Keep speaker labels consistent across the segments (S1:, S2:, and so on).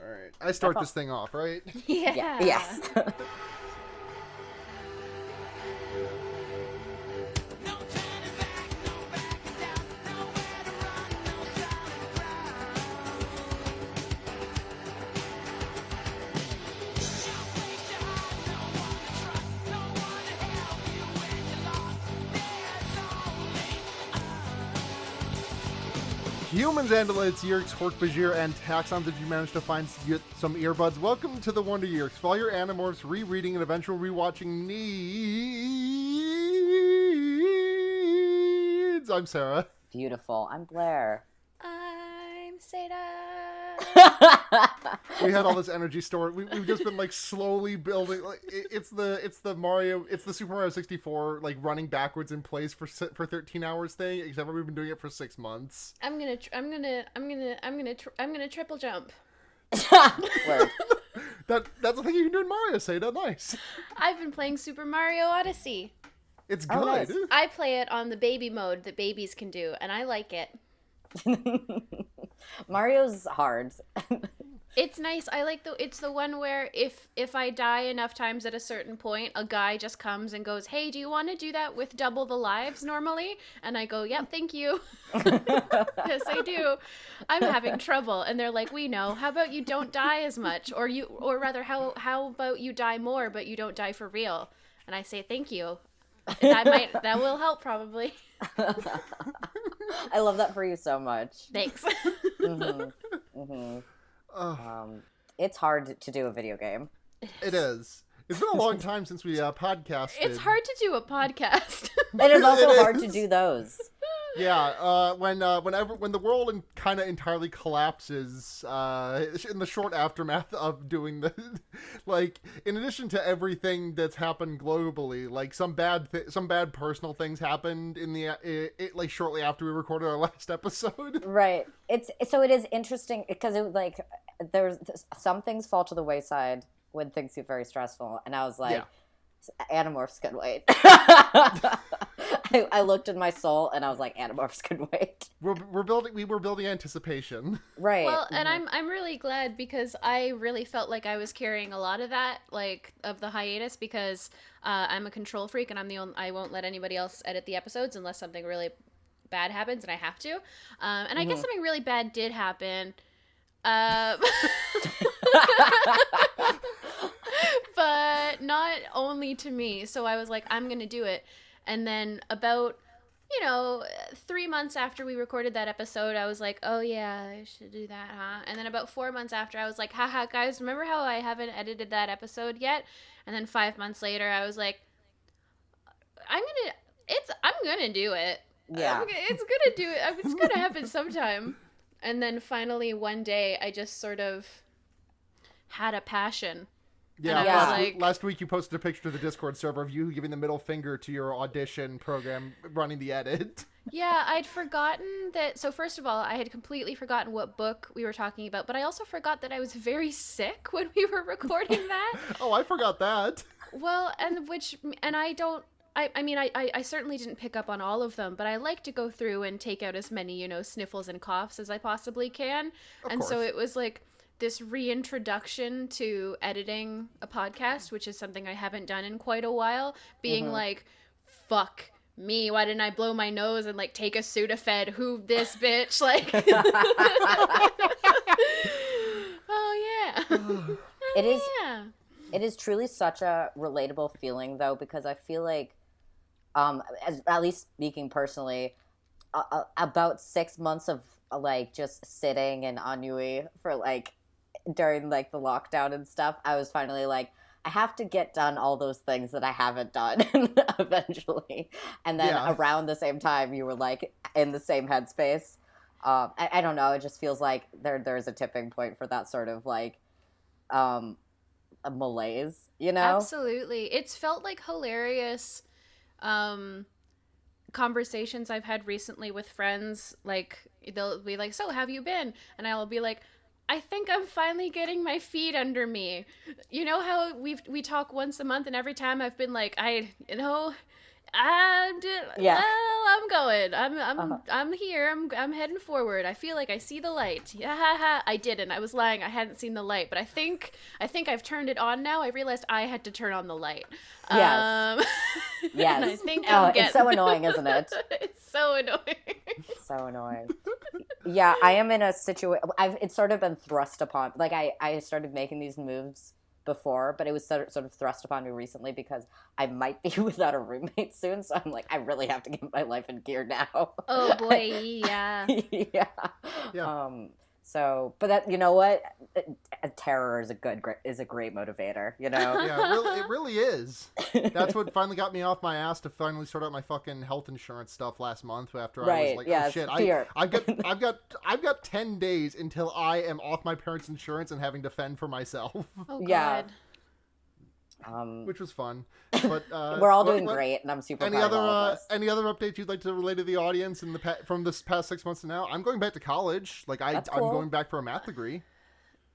S1: All right. I start this thing off, right?
S2: Yeah.
S3: Yes.
S1: Humans, andalites, Yeerks, Hork-Bajir, and Taxons, if you manage to find some earbuds, welcome to the Wonder Yeerks. For all your Animorphs rereading and eventual rewatching needs, I'm Sarah.
S3: Beautiful. I'm Blair.
S2: I'm Seda.
S1: We had all this energy stored. We've just been like slowly building. Like it's the Super Mario 64 like running backwards in place for 13 hours thing. Except for we've been doing it for 6 months.
S2: I'm gonna triple jump.
S3: Word.
S1: That's the thing you can do in Mario. Seda, nice.
S2: I've been playing Super Mario Odyssey.
S1: It's good.
S3: Oh, nice.
S2: I play it on the baby mode that babies can do, and I like it.
S3: Mario's hard.
S2: It's nice. It's the one where if I die enough times at a certain point, a guy just comes and goes, "Hey, do you want to do that with double the lives normally?" And I go, "Yep, thank you." Yes, I do. I'm having trouble, and they're like, "We know. How about you don't die as much, or rather, how about you die more, but you don't die for real?" And I say, "Thank you." That will help probably.
S3: I love that for you so much.
S2: Thanks.
S3: It's hard to do a video game.
S1: It is. It's been a long time since we podcasted.
S2: It's hard to do a podcast.
S3: It is also hard to do those.
S1: Yeah, when the world kind of entirely collapses, in the short aftermath of doing the, like, in addition to everything that's happened globally, like some bad personal things happened in like shortly after we recorded our last episode.
S3: Right. It is interesting because it was like there's some things fall to the wayside when things get very stressful, and I was like, Animorphs can wait. I looked in my soul and I was like, Animorphs can wait.
S1: We were building anticipation.
S3: Right.
S2: Well, and I'm really glad because I really felt like I was carrying a lot of that, like, of the hiatus, because I'm a control freak and I won't let anybody else edit the episodes unless something really bad happens and I have to. And I guess something really bad did happen. But not only to me. So I was like, I'm going to do it. And then about, 3 months after we recorded that episode, I was like, oh yeah, I should do that, huh? And then about 4 months after, I was like, haha, guys, remember how I haven't edited that episode yet? And then 5 months later, I was like, I'm gonna do it.
S3: Yeah.
S2: It's gonna do it. It's gonna happen sometime. And then finally one day, I just sort of had a passion.
S1: Yeah, last week you posted a picture to the Discord server of you giving the middle finger to your audition program running the edit.
S2: Yeah, I'd forgotten that. So first of all, I had completely forgotten what book we were talking about, but I also forgot that I was very sick when we were recording that.
S1: Oh, I forgot that.
S2: Well, I certainly didn't pick up on all of them, but I like to go through and take out as many, sniffles and coughs as I possibly can.
S1: Of
S2: course. So it was like this reintroduction to editing a podcast, which is something I haven't done in quite a while, being like, fuck me, why didn't I blow my nose and like take a Sudafed? Who this bitch? Like, oh yeah.
S3: It is truly such a relatable feeling though, because I feel like, at least speaking personally, about 6 months of like just sitting and ennui for like during like the lockdown and stuff, I was finally like, I have to get done all those things that I haven't done eventually. And then around the same time, you were like in the same headspace. I don't know. It just feels like there's a tipping point for that sort of like a malaise,
S2: Absolutely. It's felt like hilarious conversations I've had recently with friends. Like, they'll be like, so have you been? And I'll be like, I think I'm finally getting my feet under me. You know how we talk once a month, and every time I've been like,
S3: Yeah.
S2: Well, I'm going.
S3: Uh-huh.
S2: I'm here. I'm heading forward. I feel like I see the light. Yeah, ha, ha. I didn't. I was lying. I hadn't seen the light, but I think I've turned it on now. I realized I had to turn on the light.
S3: Yes. Yes.
S2: And I think I'm getting
S3: it's so annoying, isn't it?
S2: It's so annoying.
S3: So annoying. Yeah, I am in a situation. It's sort of been thrust upon. Like I started making these moves before, but it was sort of thrust upon me recently because I might be without a roommate soon. So I'm like, I really have to get my life in gear now.
S2: Oh boy, yeah.
S3: Yeah.
S1: Yeah.
S3: So, but that, you know what? Terror is a great motivator. You know.
S1: Yeah, it really is. That's what finally got me off my ass to finally sort out my fucking health insurance stuff last month. After I was like, oh shit,
S3: fear.
S1: I've got 10 days until I am off my parents' insurance and having to fend for myself.
S2: Oh god.
S3: Yeah.
S1: Which was fun. But
S3: we're all doing great, and I'm super proud of all of us.
S1: Any other updates you'd like to relay to the audience from this past 6 months to now? I'm going back to college. Like
S3: That's cool.
S1: I'm going back for a math degree.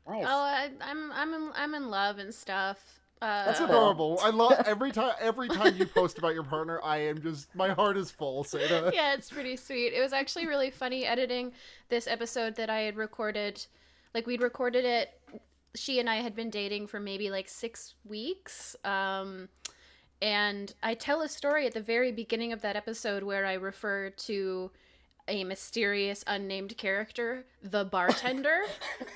S3: Nice.
S2: Oh, I'm in love and stuff.
S1: That's adorable. I love every time you post about your partner. I am just, my heart is full. Seda.
S2: Yeah, it's pretty sweet. It was actually really funny editing this episode that I had recorded. Like we'd recorded it. She and I had been dating for maybe like 6 weeks. And I tell a story at the very beginning of that episode where I refer to a mysterious unnamed character, the bartender.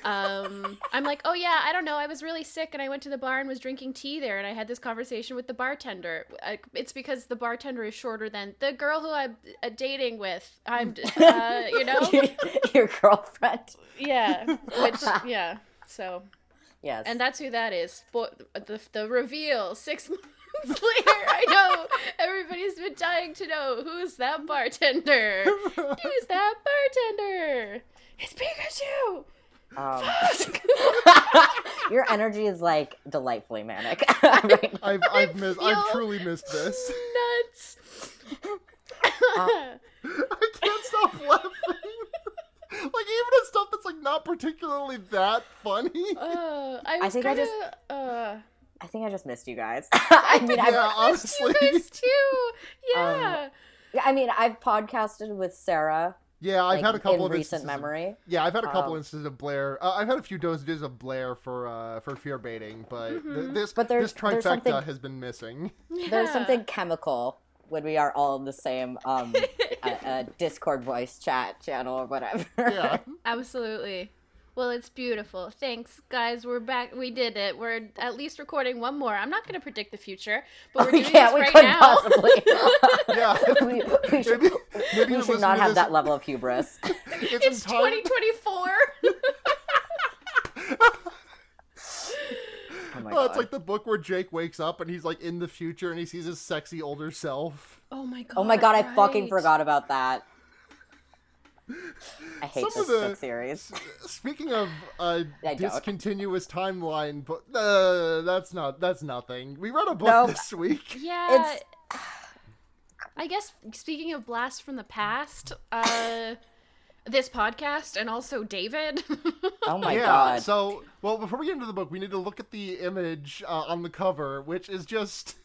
S2: I'm like, oh yeah, I don't know, I was really sick and I went to the bar and was drinking tea there and I had this conversation with the bartender. It's because the bartender is shorter than the girl who I'm dating with. I'm, you know?
S3: Your girlfriend.
S2: Yeah, so...
S3: Yes.
S2: And that's who that is. The reveal 6 months later. I know everybody's been dying to know who's that bartender. Who's that bartender? It's Pikachu.
S3: Your energy is like delightfully manic. Right now.
S1: I've truly missed this.
S2: Nuts.
S1: I can't stop laughing. Like, even at stuff that's, like, not particularly that funny.
S3: I think I just missed you guys. I mean,
S1: honestly.
S2: You guys too. Yeah.
S3: I mean, I've podcasted with Sarah.
S1: Yeah, I've had a couple of
S3: recent memory.
S1: Yeah, I've had a couple instances of Blair. I've had a few dosages of Blair for fear baiting, but this trifecta has been missing.
S2: Yeah.
S3: There's something chemical when we are all in the same Discord voice chat channel or whatever.
S1: Yeah.
S2: Absolutely. Well, it's beautiful. Thanks, guys. We're back. We did it. We're at least recording one more. I'm not going to predict the future, but we're doing this right now.
S3: Possibly.
S1: Yeah.
S3: We should not have that level of hubris.
S2: It's 2024.
S3: Oh my God.
S1: It's like the book where Jake wakes up and he's like in the future and he sees his sexy older self.
S2: Oh my God.
S3: Oh my God, I
S2: right.
S3: fucking forgot about that. I hate this book series.
S1: Speaking of discontinuous timeline, but that's nothing. We read a book this week.
S2: Yeah. I guess speaking of Blast from the Past, this podcast and also David.
S3: Oh my God.
S1: So, well, before we get into the book, we need to look at the image on the cover, which is just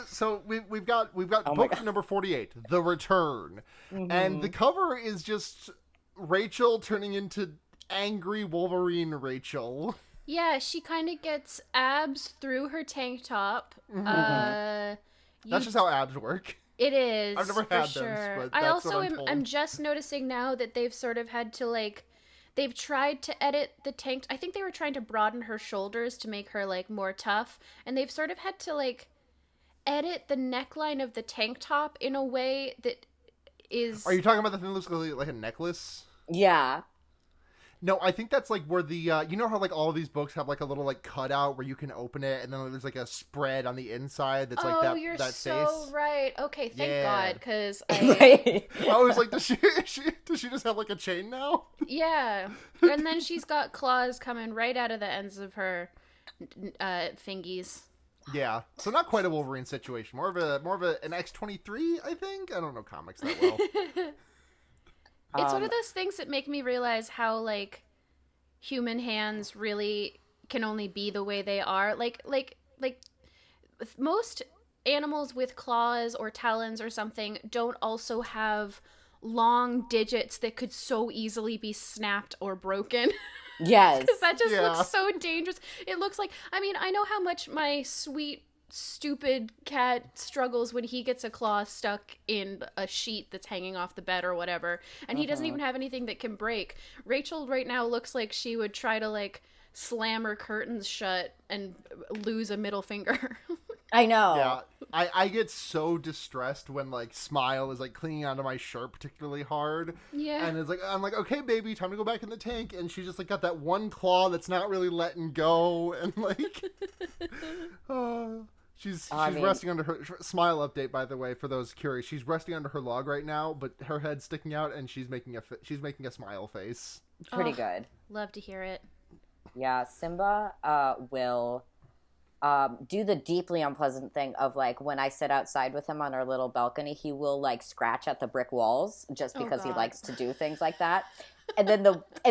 S1: so we've got book number 48, The Return, and the cover is just Rachel turning into angry Wolverine Rachel.
S2: Yeah, she kind of gets abs through her tank top.
S1: That's just how abs work.
S2: It is.
S1: I've never had
S2: sure.
S1: those, but
S2: I
S1: that's
S2: also
S1: what I'm told.
S2: am just noticing now that they've sort of had to they've tried to edit the tank. I think they were trying to broaden her shoulders to make her more tough, and they've sort of had to edit the neckline of the tank top in a way that is.
S1: Are you talking about the thing that looks like a necklace?
S3: Yeah.
S1: No, I think that's where the you know how all of these books have a little cutout where you can open it and then there's a spread on the inside that's that
S2: you're
S1: that
S2: so
S1: face.
S2: right. Okay, thank God, because
S3: Right.
S1: I was like, does she just have a chain now?
S2: Yeah, and then she's got claws coming right out of the ends of her fingies.
S1: Yeah, so not quite a Wolverine situation. More of an X-23, I think. I don't know comics that well.
S2: It's one of those things that make me realize how human hands really can only be the way they are. Most animals with claws or talons or something don't also have long digits that could so easily be snapped or broken.
S3: Yes.
S2: Because that just
S1: Yeah.
S2: looks so dangerous. It looks like, I mean, I know how much my sweet, stupid cat struggles when he gets a claw stuck in a sheet that's hanging off the bed or whatever, and he doesn't even have anything that can break. Rachel right now looks like she would try to, like, slam her curtains shut and lose a middle finger.
S3: I know.
S1: Yeah, I get so distressed when, like, Smile is, like, clinging onto my shirt particularly hard.
S2: Yeah.
S1: And it's like, I'm like, okay, baby, time to go back in the tank. And she's just, like, got that one claw that's not really letting go. And, like, she's
S3: mean-
S1: resting under her... Smile update, by the way, for those curious. She's resting under her log right now, but her head's sticking out, and she's making a smile face.
S3: Pretty
S2: Oh.
S3: good.
S2: Love to hear it.
S3: Yeah, Simba will do the deeply unpleasant thing of, like, when I sit outside with him on our little balcony, he will, like, scratch at the brick walls just
S2: Oh,
S3: because he
S2: God.
S3: likes to do things like that. And then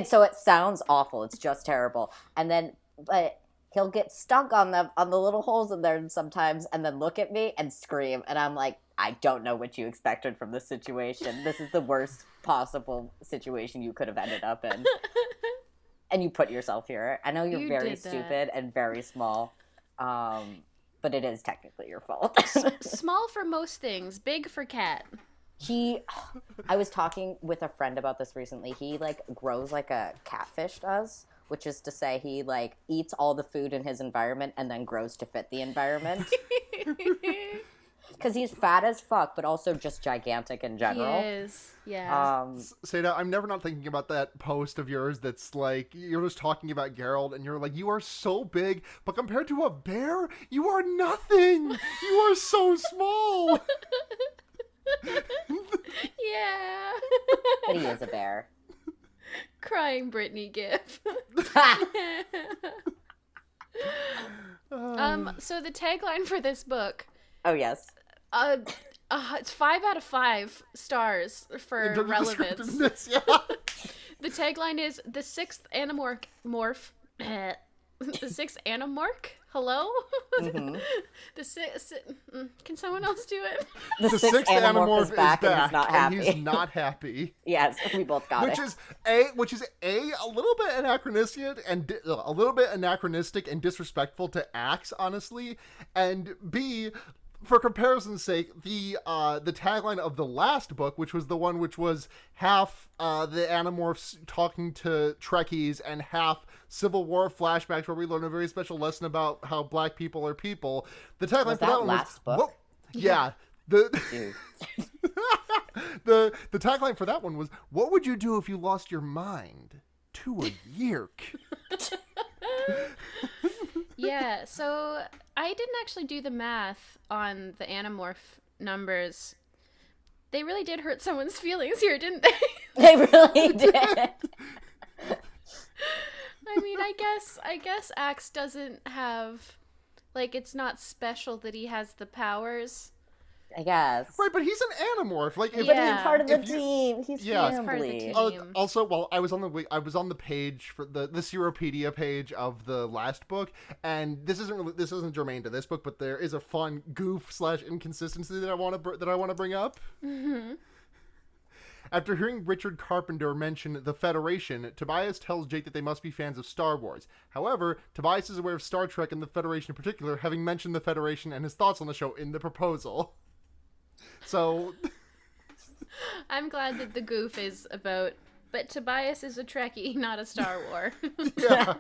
S3: so it sounds awful. It's just terrible. And then, but he'll get stuck on the little holes in there sometimes, and then look at me and scream. And I'm like, I don't know what you expected from this situation. This is the worst possible situation you could have ended up in. And you put yourself here. I know you're
S2: You
S3: very
S2: did that.
S3: stupid and very small, but it is technically your fault.
S2: Small for most things, big for cat.
S3: I was talking with a friend about this recently. He, like, grows like a catfish does, which is to say he, like, eats all the food in his environment and then grows to fit the environment. Because he's fat as fuck, but also just gigantic in
S2: He
S3: general.
S2: is. Yeah.
S1: Seda, I'm never not thinking about that post of yours that's like, you're just talking about Geralt, and you're like, you are so big, but compared to a bear, you are nothing! You are so small!
S2: Yeah.
S3: But he is a bear.
S2: Crying Brittany gif. So the tagline for this book,
S3: Oh, yes.
S2: it's 5 out of 5 stars for
S1: In terms of
S2: relevance.
S1: descriptiveness, yeah.
S2: The tagline is the sixth animorph. The sixth animorph. Hello.
S3: Mhm.
S2: The sixth. Can someone else do it?
S3: The sixth animorph is back and he's not happy.
S1: and he's not happy.
S3: Yes, we both got
S1: Which
S3: it.
S1: is a little bit anachronistic and disrespectful to Axe, honestly, and B, for comparison's sake, the tagline of the last book, which was the one which was half the Animorphs talking to Trekkies and half Civil War flashbacks where we learn a very special lesson about how black people are people. The tagline
S3: Was
S1: for
S3: that
S1: one
S3: last
S1: was,
S3: book?
S1: Yeah.
S3: Dude.
S1: The tagline for that one was, "What would you do if you lost your mind to a yerk?"
S2: Yeah, so I didn't actually do the math on the Animorph numbers. They really did hurt someone's feelings here, didn't they?
S3: They really did.
S2: I mean, I guess Axe doesn't have, like, it's not special that he has the powers.
S3: I guess.
S1: Right, but he's an Animorph. Like, if
S3: But
S2: Yeah.
S3: he's part of the
S1: if you-
S3: team. He's
S1: Yeah. He's
S2: part of the
S3: family.
S2: team.
S1: Also, well, I was on the page for the Seropedia page of the last book, and this isn't germane to this book, but there is a fun goof / inconsistency that I want to bring up.
S2: Mm-hmm.
S1: After hearing Richard Carpenter mention the Federation, Tobias tells Jake that they must be fans of Star Wars. However, Tobias is aware of Star Trek and the Federation in particular, having mentioned the Federation and his thoughts on the show in the proposal. So,
S2: I'm glad that the goof is about, but Tobias is a Trekkie, not a Star War.
S1: yeah.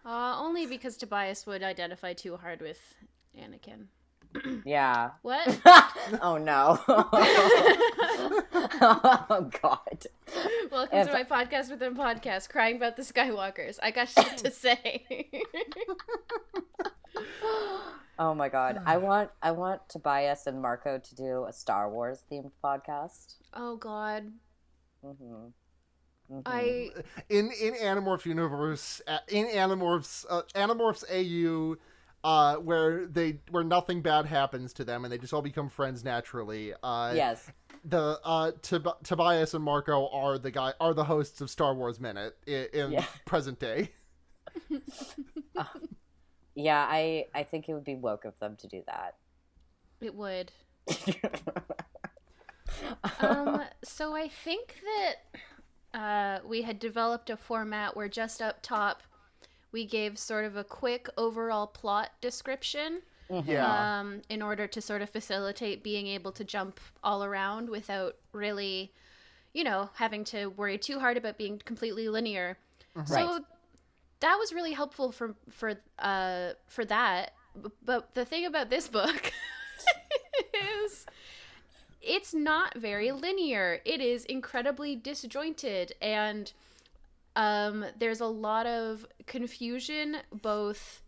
S2: Only because Tobias would identify too hard with Anakin.
S3: Yeah.
S2: What?
S3: Oh no. Oh god.
S2: Welcome to my podcast within podcast, crying about the Skywalkers. I got shit to say.
S3: Oh my god. I want Tobias and Marco to do a Star Wars themed podcast.
S2: Oh God.
S3: Mhm.
S2: I
S1: in Animorphs universe, in Animorphs AU, where nothing bad happens to them and they just all become friends naturally.
S3: Yes.
S1: The Tobias and Marco are the hosts of Star Wars Minute in
S3: Yeah.
S1: present day.
S3: Yeah, I think it would be woke of them to do that.
S2: It would. So I think that we had developed a format where just up top we gave sort of a quick overall plot description
S1: Yeah.
S2: in order to sort of facilitate being able to jump all around without really, having to worry too hard about being completely linear.
S3: Right.
S2: So that was really helpful for that. But the thing about this book is it's not very linear. It is incredibly disjointed, and there's a lot of confusion, both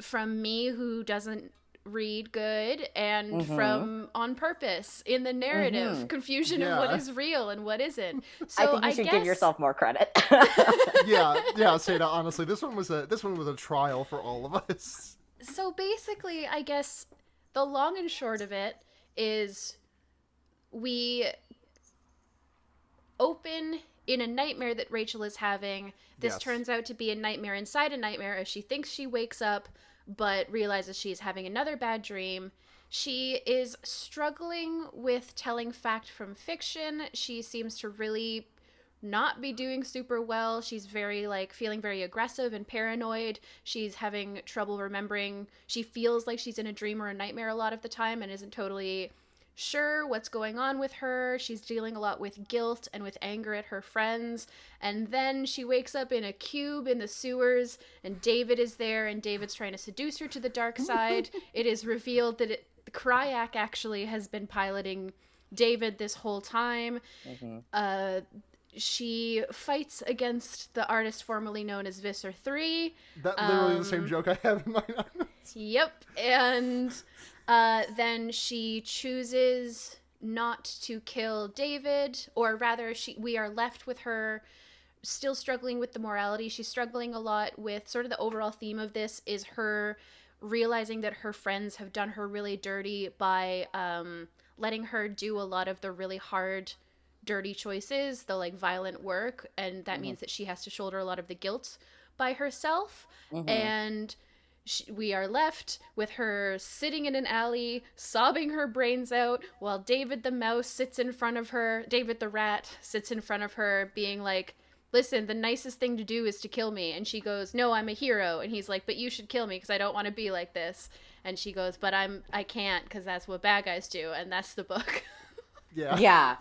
S2: from me who doesn't read good and from on purpose in the narrative confusion of what
S1: Yeah.
S2: is real and what isn't.
S3: I
S2: So
S3: think you should give yourself more credit.
S1: Yeah, Seda, honestly, this one was a trial for all of us.
S2: So basically, I guess the long and short of it is we open in a nightmare that Rachel is having. This
S1: Yes.
S2: turns out to be a nightmare inside a nightmare as she thinks she wakes up but realizes she's having another bad dream. She is struggling with telling fact from fiction. She seems to really not be doing super well. She's very feeling very aggressive and paranoid. She's having trouble remembering. She feels like she's in a dream or a nightmare a lot of the time and isn't totally sure what's going on with her. She's dealing a lot with guilt and with anger at her friends. And then she wakes up in a cube in the sewers, and David is there, and David's trying to seduce her to the dark side. It is revealed that Kryak actually has been piloting David this whole time. She fights against the artist formerly known as Visser 3.
S1: That literally the same joke I have in my notes.
S2: Yep. And then she chooses not to kill David, or rather we are left with her still struggling with the morality. She's struggling a lot with sort of the overall theme of this is her realizing that her friends have done her really dirty by letting her do a lot of the really hard dirty choices, the violent work, and that means that she has to shoulder a lot of the guilt by herself. And we are left with her sitting in an alley, sobbing her brains out, while David the mouse sits in front of her. David the rat sits in front of her, being like, listen, the nicest thing to do is to kill me. And she goes, no, I'm a hero. And he's like, but you should kill me because I don't want to be like this. And she goes, but I can't because that's what bad guys do. And that's the book.
S1: Yeah.
S3: Yeah.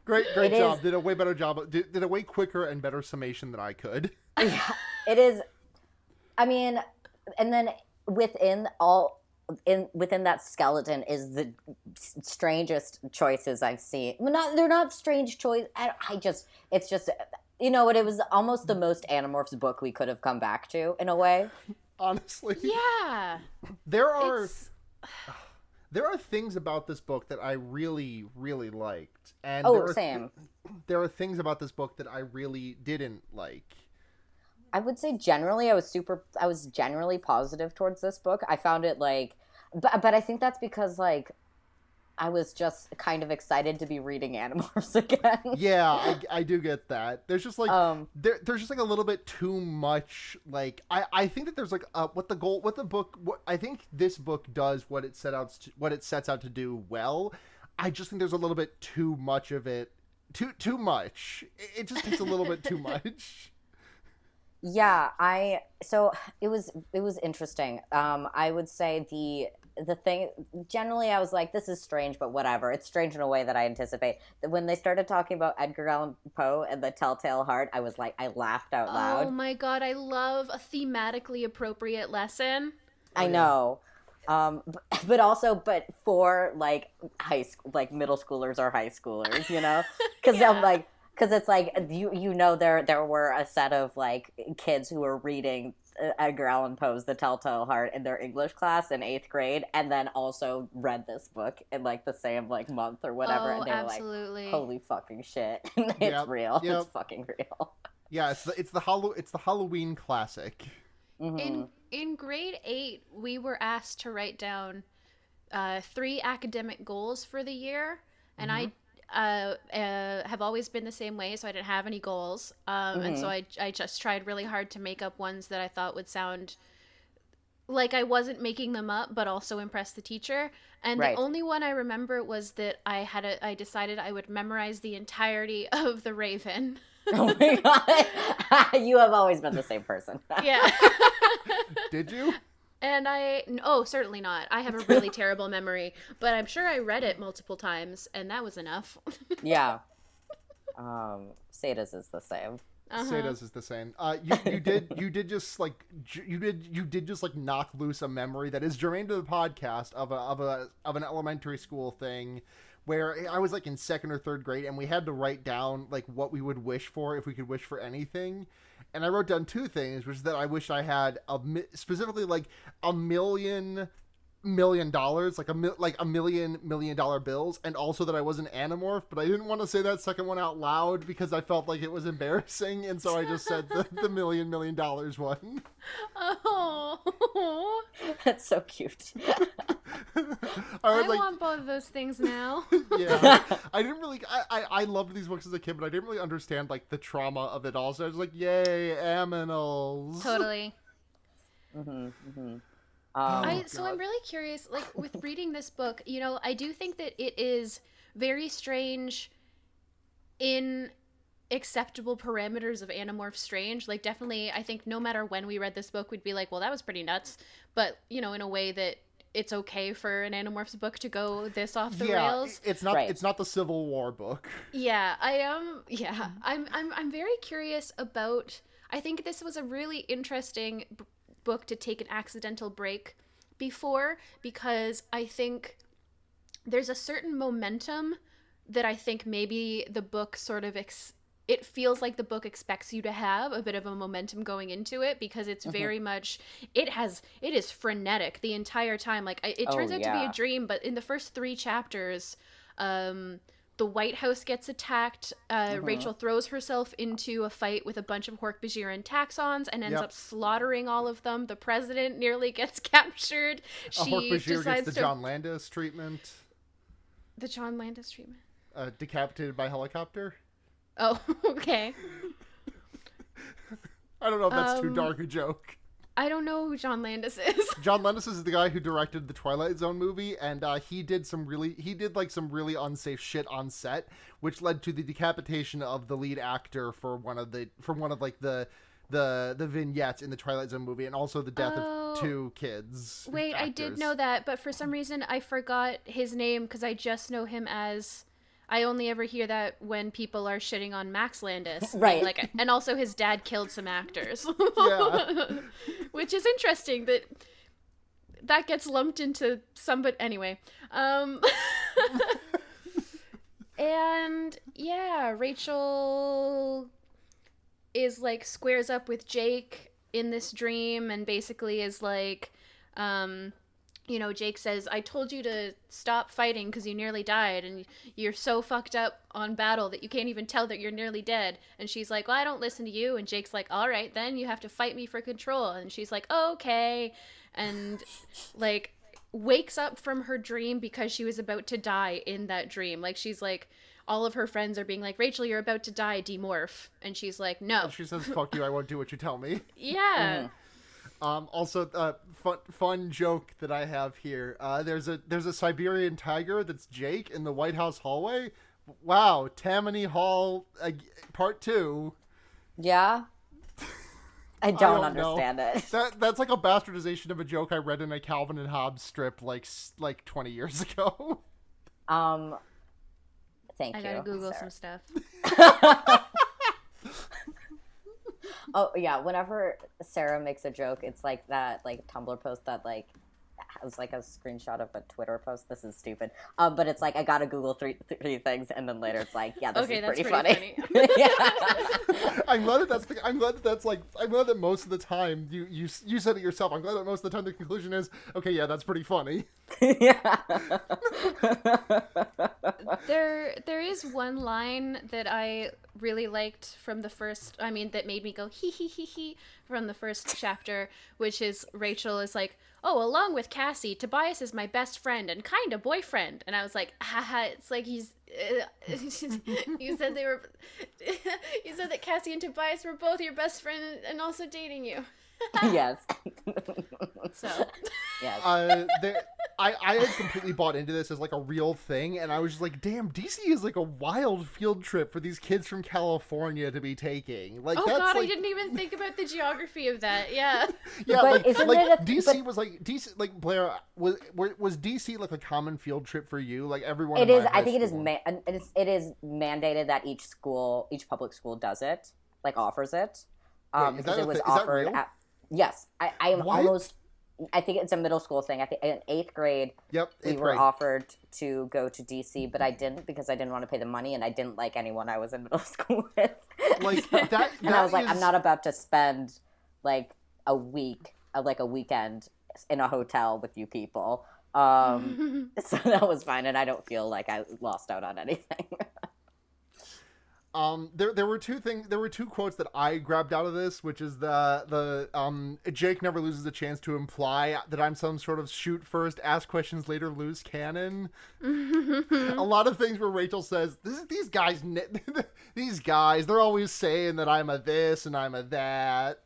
S1: Great
S3: It
S1: job.
S3: is-
S1: Did a way better job. Did a way quicker and better summation than I could.
S3: It is. I mean, and then within that skeleton is the strangest choices I've seen. Well, they're not strange choice. It's just, you know what? It was almost the most Animorphs book we could have come back to in a way.
S1: Honestly.
S2: Yeah.
S1: There are
S2: It's...
S1: there are things about this book that I really, really liked. And
S3: Same.
S1: There are things about this book that I really didn't like.
S3: I would say generally I was generally positive towards this book. I found it but I think that's because I was just kind of excited to be reading Animorphs again.
S1: Yeah, I do get that. There's just there's just a little bit too much. I think that there's I think this book does what it sets out to do well. I just think there's a little bit too much of it. Too much. It just takes a little bit too much.
S3: Yeah, so it was interesting. I would say the thing generally I was like, this is strange, but whatever. It's strange in a way that I anticipate. When they started talking about Edgar Allan Poe and the Telltale Heart, I was like, I laughed out loud.
S2: Oh my god, I love a thematically appropriate lesson.
S3: I know. But for high school, middle schoolers or high schoolers, you know, because
S2: Yeah.
S3: because it's there were a set of kids who were reading Edgar Allan Poe's The Telltale Heart in their English class in 8th grade, and then also read this book in the same month or whatever,
S2: Oh,
S3: and they were
S2: absolutely.
S3: like, "Holy fucking shit, it's
S1: Yep,
S3: real,
S1: yep.
S3: it's fucking real."
S1: Yeah, it's the Halloween classic.
S2: In grade 8, we were asked to write down 3 academic goals for the year, and I have always been the same way, so I didn't have any goals, and so I just tried really hard to make up ones that I thought would sound like I wasn't making them up, but also impress the teacher. And
S3: Right.
S2: the only one I remember was that I decided I would memorize the entirety of The Raven.
S3: Oh my god. You have always been the same person.
S2: Yeah.
S1: Did you?
S2: And oh, certainly not. I have a really terrible memory, but I'm sure I read it multiple times, and that was enough.
S3: Yeah. Sada's is the same.
S1: Sada's is the same. You did just like knock loose a memory that is germane to the podcast of an elementary school thing where I was like in second or third grade and we had to write down like what we would wish for if we could wish for anything. And I wrote down two things, which is that I wish I had specifically like $1 million, like a million dollar bills, and also that I was an Animorph, but I didn't want to say that second one out loud because I felt like it was embarrassing, and so I just said the $1 million one.
S2: Oh,
S3: That's so cute.
S2: I want both of those things now.
S1: Yeah, I didn't really. I loved these books as a kid, but I didn't really understand like the trauma of it all. So I was like, "Yay, aminals!"
S2: Totally.
S1: Oh,
S2: So I'm really curious, like with reading this book, you know, I do think that it is very strange in acceptable parameters of Animorph strange. Like definitely, I think no matter when we read this book, we'd be like, well, that was pretty nuts. But, you know, in a way that it's okay for an Animorphs book to go this off the rails.
S1: It's not
S3: Right.
S1: it's not the Civil War book.
S2: Yeah, I am. Yeah, I'm very curious about. I think this was a really interesting book to take an accidental break before, because I think there's a certain momentum that I think maybe the book sort of it feels like the book expects you to have a bit of a momentum going into it, because it's very much it is frenetic the entire time. Like it turns out to be a dream, but in the first 3 chapters, the White House gets attacked. Rachel throws herself into a fight with a bunch of Hork-Bajiran taxons and ends up slaughtering all of them. The president nearly gets captured. She
S1: Hork-Bajir
S2: decides
S1: gets the John Landis treatment.
S2: The John Landis treatment.
S1: Decapitated by helicopter.
S2: Oh, okay.
S1: I don't know if that's too dark a joke.
S2: I don't know who John Landis is.
S1: John Landis is the guy who directed the Twilight Zone movie, and he did some really unsafe shit on set, which led to the decapitation of the lead actor for one of the vignettes in the Twilight Zone movie, and also the death of 2 kids.
S2: Wait,
S1: actors.
S2: I did know that, but for some reason I forgot his name because I just know him as. I only ever hear that when people are shitting on Max Landis.
S3: Right.
S2: Like, and also his dad killed some actors.
S1: Yeah.
S2: Which is interesting that gets lumped into somebody. Anyway. And yeah, Rachel is like squares up with Jake in this dream and basically is like, you know, Jake says, I told you to stop fighting because you nearly died and you're so fucked up on battle that you can't even tell that you're nearly dead. And she's like, well, I don't listen to you. And Jake's like, all right, then you have to fight me for control. And she's like, okay. And like wakes up from her dream because she was about to die in that dream. Like she's like, all of her friends are being like, Rachel, you're about to die, demorph. And she's like, no.
S1: And she says, fuck you, I won't do what you tell me.
S2: Yeah.
S1: Also, fun joke that I have here. There's a Siberian tiger that's Jake in the White House hallway. Wow, Tammany Hall, part 2.
S3: Yeah. I don't understand it.
S1: That's like a bastardization of a joke I read in a Calvin and Hobbes strip like 20 years ago.
S3: Thank you.
S2: I gotta Google
S3: Sarah.
S2: some stuff.
S3: Oh yeah, whenever Sarah makes a joke, it's like that like Tumblr post that like has like a screenshot of a Twitter post. This is stupid. But it's like I gotta Google three things, and then later it's like, yeah, this is pretty funny. Yeah.
S1: I'm glad that most of the time you said it yourself. I'm glad that most of the time the conclusion is, okay, yeah, that's pretty funny.
S3: Yeah.
S2: There is one line that I really liked from that made me go hee hee hee hee from the first chapter, which is Rachel is like, oh, along with Cassie, Tobias is my best friend and kind of boyfriend. And I was like, haha, it's like you said that Cassie and Tobias were both your best friend and also dating you.
S3: Yes.
S2: So,
S3: Yes.
S1: I had completely bought into this as like a real thing, and I was just like, damn, DC is like a wild field trip for these kids from California to be taking. Like,
S2: oh
S1: that's
S2: god,
S1: like,
S2: I didn't even think about the geography of that. Yeah.
S1: yeah,
S3: But
S1: like,
S3: isn't
S1: like
S3: it a-
S1: DC
S3: but-
S1: was like DC, like Blair was DC like a common field trip for you? Like everyone.
S3: It
S1: in
S3: is.
S1: my
S3: I
S1: high
S3: think it is.
S1: school.
S3: It is mandated that each public school does it, like offers it,
S1: Wait, is
S3: because
S1: that
S3: it was
S1: is that
S3: offered
S1: real?
S3: at. Yes, I am
S1: What?
S3: almost. I think it's a middle school thing. I think in 8th grade
S1: Yep,
S3: we
S1: eighth
S3: were
S1: grade.
S3: offered to go to DC, but I didn't because I didn't want to pay the money, and I didn't like anyone I was in middle school with.
S1: Like that.
S3: And I was like,
S1: is-
S3: I'm not about to spend like a week, like a weekend in a hotel with you people. So that was fine, and I don't feel like I lost out on anything.
S1: There were two quotes that I grabbed out of this, which is the Jake never loses a chance to imply that I'm some sort of shoot first, ask questions later, lose cannon. A lot of things where Rachel says, these guys, they're always saying that I'm a this and I'm a that.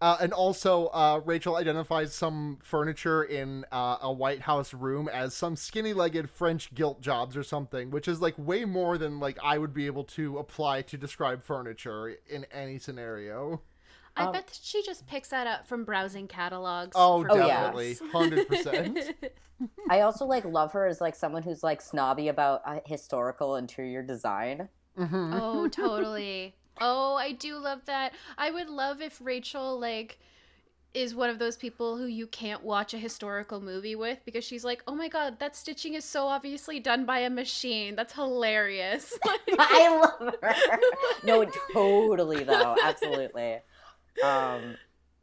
S1: And also, Rachel identifies some furniture in a White House room as some skinny-legged French gilt jobs or something, which is like way more than like I would be able to apply to describe furniture in any scenario.
S2: I bet that she just picks that up from browsing catalogs.
S1: Oh,
S2: for
S1: definitely,
S2: clothes.
S1: 100%.
S3: I also like love her as like someone who's like snobby about historical interior design.
S2: Oh, totally. Oh, I do love that. I would love if Rachel, like, is one of those people who you can't watch a historical movie with because she's like, oh my god, that stitching is so obviously done by a machine. That's hilarious.
S3: I love her. No, totally though, absolutely.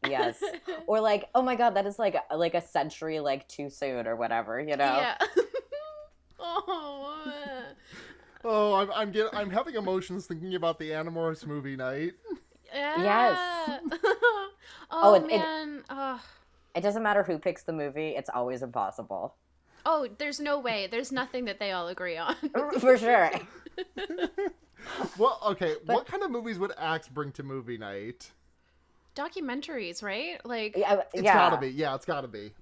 S3: Yes, or like, oh my god, that is like a century like too soon or whatever, you know?
S2: Yeah. Oh.
S1: Oh, I'm having emotions thinking about the Animorphs movie night.
S2: Yeah.
S3: Oh,
S2: Oh,
S3: and-
S2: man.
S3: It doesn't matter who picks the movie; it's always impossible.
S2: Oh, there's no way. There's nothing that they all agree on.
S3: For sure.
S1: Well, okay, what kind of movies would Axe bring to movie night?
S2: Documentaries, right? Like,
S3: Yeah,
S1: It's
S3: yeah.
S1: gotta be. Yeah, it's gotta be.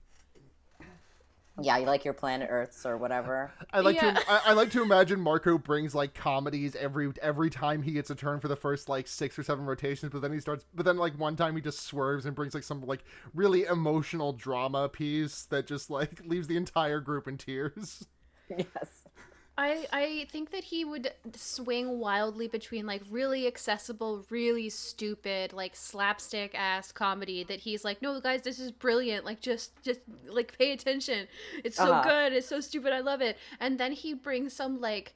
S3: Yeah, you like your Planet Earths or whatever.
S1: I like
S2: Yeah.
S1: I like to imagine Marco brings like comedies every time he gets a turn for the first like 6 or 7 rotations, but then like one time he just swerves and brings like some like really emotional drama piece that just like leaves the entire group in tears.
S3: Yes.
S2: I think that he would swing wildly between like really accessible, really stupid, like slapstick ass comedy that he's like, no guys, this is brilliant. Like just like pay attention. It's so good. It's so stupid. I love it. And then he brings some like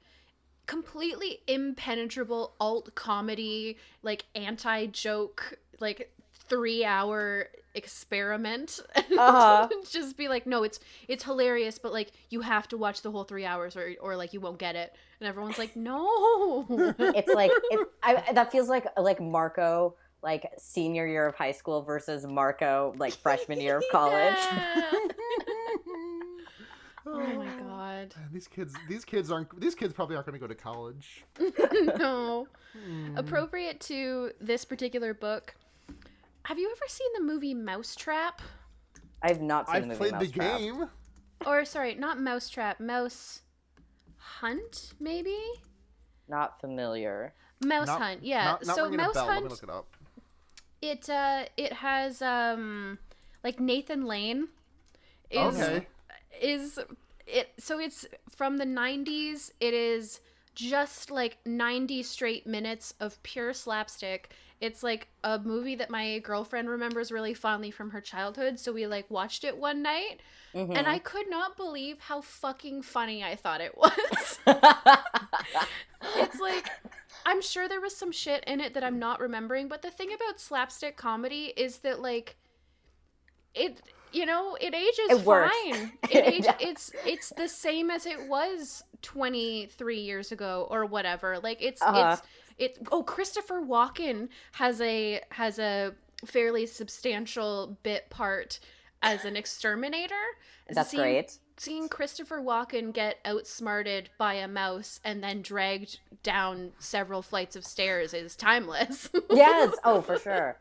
S2: completely impenetrable alt comedy, like anti-joke, like 3-hour experiment and just be like, no, it's hilarious, but like you have to watch the whole 3 hours or like you won't get it. And everyone's like, no.
S3: It's like that feels like Marco like senior year of high school versus Marco like freshman year of college.
S2: Yeah. Oh my god.
S1: These kids probably aren't going to go to college.
S2: No. Appropriate to this particular book. Have you ever seen the movie Mousetrap?
S3: I've not seen the
S1: I've
S3: movie
S1: played the
S3: Mousetrap.
S1: game.
S2: Or sorry, not Mousetrap, Mouse Hunt, maybe?
S3: Not familiar.
S2: Mouse
S1: Not-
S2: Hunt, yeah.
S1: Not
S2: So
S1: ringing a
S2: Mouse
S1: bell. Let me
S2: Hunt,
S1: look it up.
S2: it has like Nathan Lane
S1: Okay.
S2: So it's from the 90s. It is just like 90 straight minutes of pure slapstick. It's like a movie that my girlfriend remembers really fondly from her childhood, so we like watched it one night, and I could not believe how fucking funny I thought it was. It's like, I'm sure there was some shit in it that I'm not remembering, but the thing about slapstick comedy is that like it ages
S3: It works.
S2: fine.
S3: Yeah.
S2: It's the same as it was 23 years ago or whatever. Like Christopher Walken has a fairly substantial bit part as an exterminator.
S3: That's great.
S2: seeing Christopher Walken get outsmarted by a mouse and then dragged down several flights of stairs is timeless.
S3: Yes. Oh, for sure.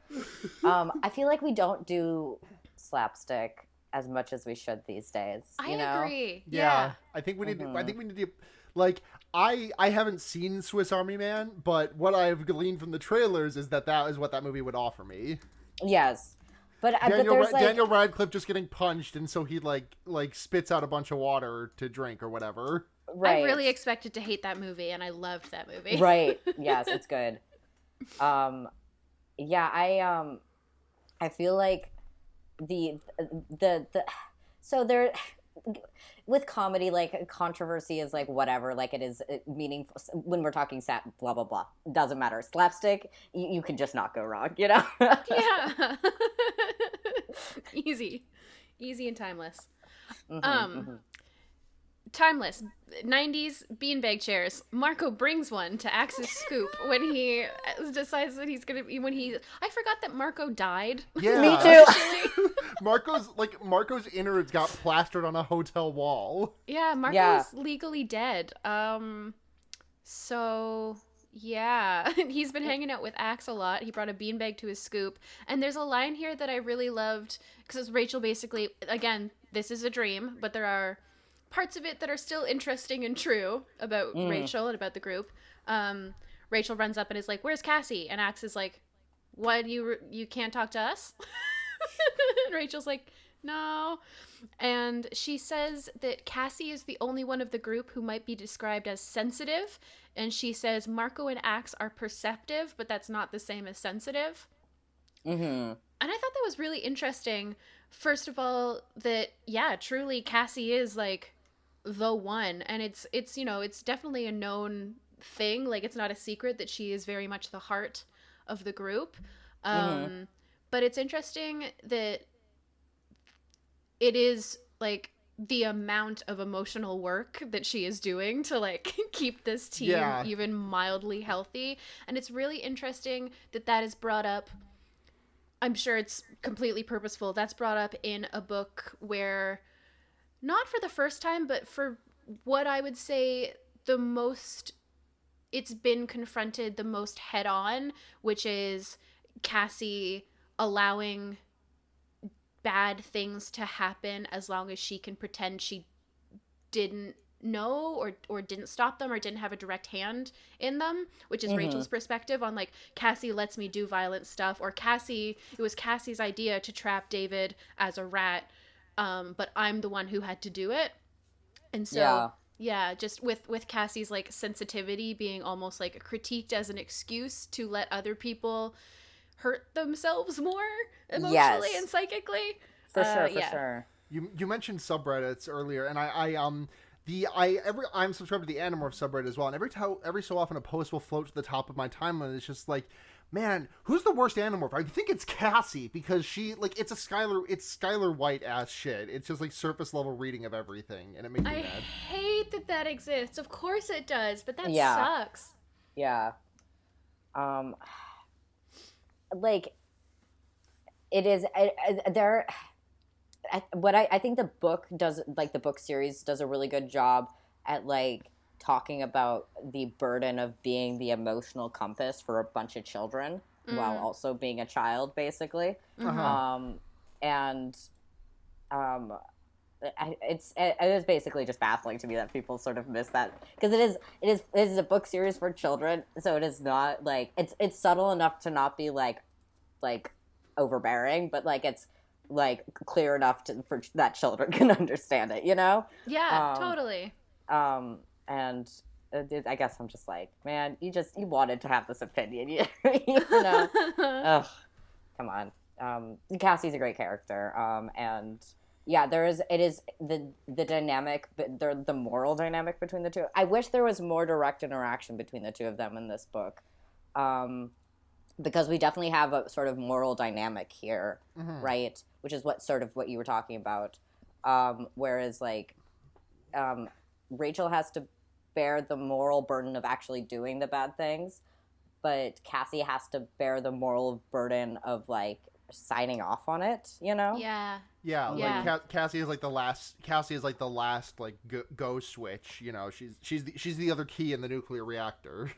S3: I feel like we don't do slapstick as much as we should these days.
S2: I
S3: You know?
S2: agree.
S1: Yeah, I think we need. I think we need to. Like, I haven't seen Swiss Army Man, but what I've gleaned from the trailers is that is what that movie would offer me.
S3: Yes. But there's like
S1: Daniel Radcliffe just getting punched, and so he like spits out a bunch of water to drink or whatever.
S3: right.
S2: I really expected to hate that movie, and I loved that movie.
S3: Right. Yes, it's good. Yeah, I feel like the so there with comedy, like, controversy is like whatever, like, it is meaningful when we're talking blah blah blah, doesn't matter. Slapstick, you can just not go wrong, you know.
S2: Yeah. Easy and timeless. Timeless 90s beanbag chairs. Marco brings one to Axe's scoop when he decides that he's gonna be I forgot that Marco died.
S1: Yeah,
S3: Me too.
S1: Marco's innards got plastered on a hotel wall.
S2: Yeah, Marco's legally dead. So yeah, he's been hanging out with Axe a lot. He brought a beanbag to his scoop, and there's a line here that I really loved because Rachel basically, again, this is a dream, but there are parts of it that are still interesting and true about Rachel and about the group. Rachel runs up and is like, "Where's Cassie?" And Axe is like, "What, you can't talk to us?" And Rachel's like, "No." And she says that Cassie is the only one of the group who might be described as sensitive. And she says Marco and Axe are perceptive, but that's not the same as sensitive.
S3: Mm-hmm.
S2: And I thought that was really interesting. First of all, that, yeah, truly Cassie is like the one. And it's it's definitely a known thing. Like, it's not a secret that she is very much the heart of the group. But it's interesting that it is like the amount of emotional work that she is doing to like keep this team even mildly healthy. And it's really interesting that is brought up. I'm sure it's completely purposeful. That's brought up in a book where, not for the first time, but for what I would say the most, it's been confronted the most head on, which is Cassie allowing bad things to happen as long as she can pretend she didn't know or didn't stop them or didn't have a direct hand in them, which is Rachel's perspective on like, Cassie lets me do violent stuff, or it was Cassie's idea to trap David as a rat, but I'm the one who had to do it. And so just with Cassie's like sensitivity being almost like critiqued as an excuse to let other people hurt themselves more emotionally and psychically.
S3: For sure.
S1: You mentioned subreddits earlier, and I'm subscribed to the Animorph subreddit as well, and every so often a post will float to the top of my timeline. It's just like, man, who's the worst Animorph? I think it's Cassie, because she, like, it's Skylar White ass shit. It's just like surface level reading of everything, and it makes me mad.
S2: I hate that exists. Of course it does, but that sucks.
S3: Yeah. Like, it is I think the book does, like, the book series does a really good job at like talking about the burden of being the emotional compass for a bunch of children while also being a child, basically. It is basically just baffling to me that people sort of miss that, because it is a book series for children, so it is not like, it's subtle enough to not be like overbearing, but like it's like clear enough for that children can understand it, you know?
S2: Yeah, totally.
S3: And I guess I'm just like, man, you wanted to have this opinion, you know? Ugh, come on. Cassie's a great character, and yeah, it is the dynamic, but the moral dynamic between the two. I wish there was more direct interaction between the two of them in this book, because we definitely have a sort of moral dynamic here, right? Which is what you were talking about. Whereas like, Rachel has to bear the moral burden of actually doing the bad things, but Cassie has to bear the moral burden of like signing off on it, you know?
S2: Yeah.
S1: Yeah,
S2: Yeah.
S1: like Cassie is like the last. Cassie is like the last like go switch. You know, she's the other key in the nuclear reactor.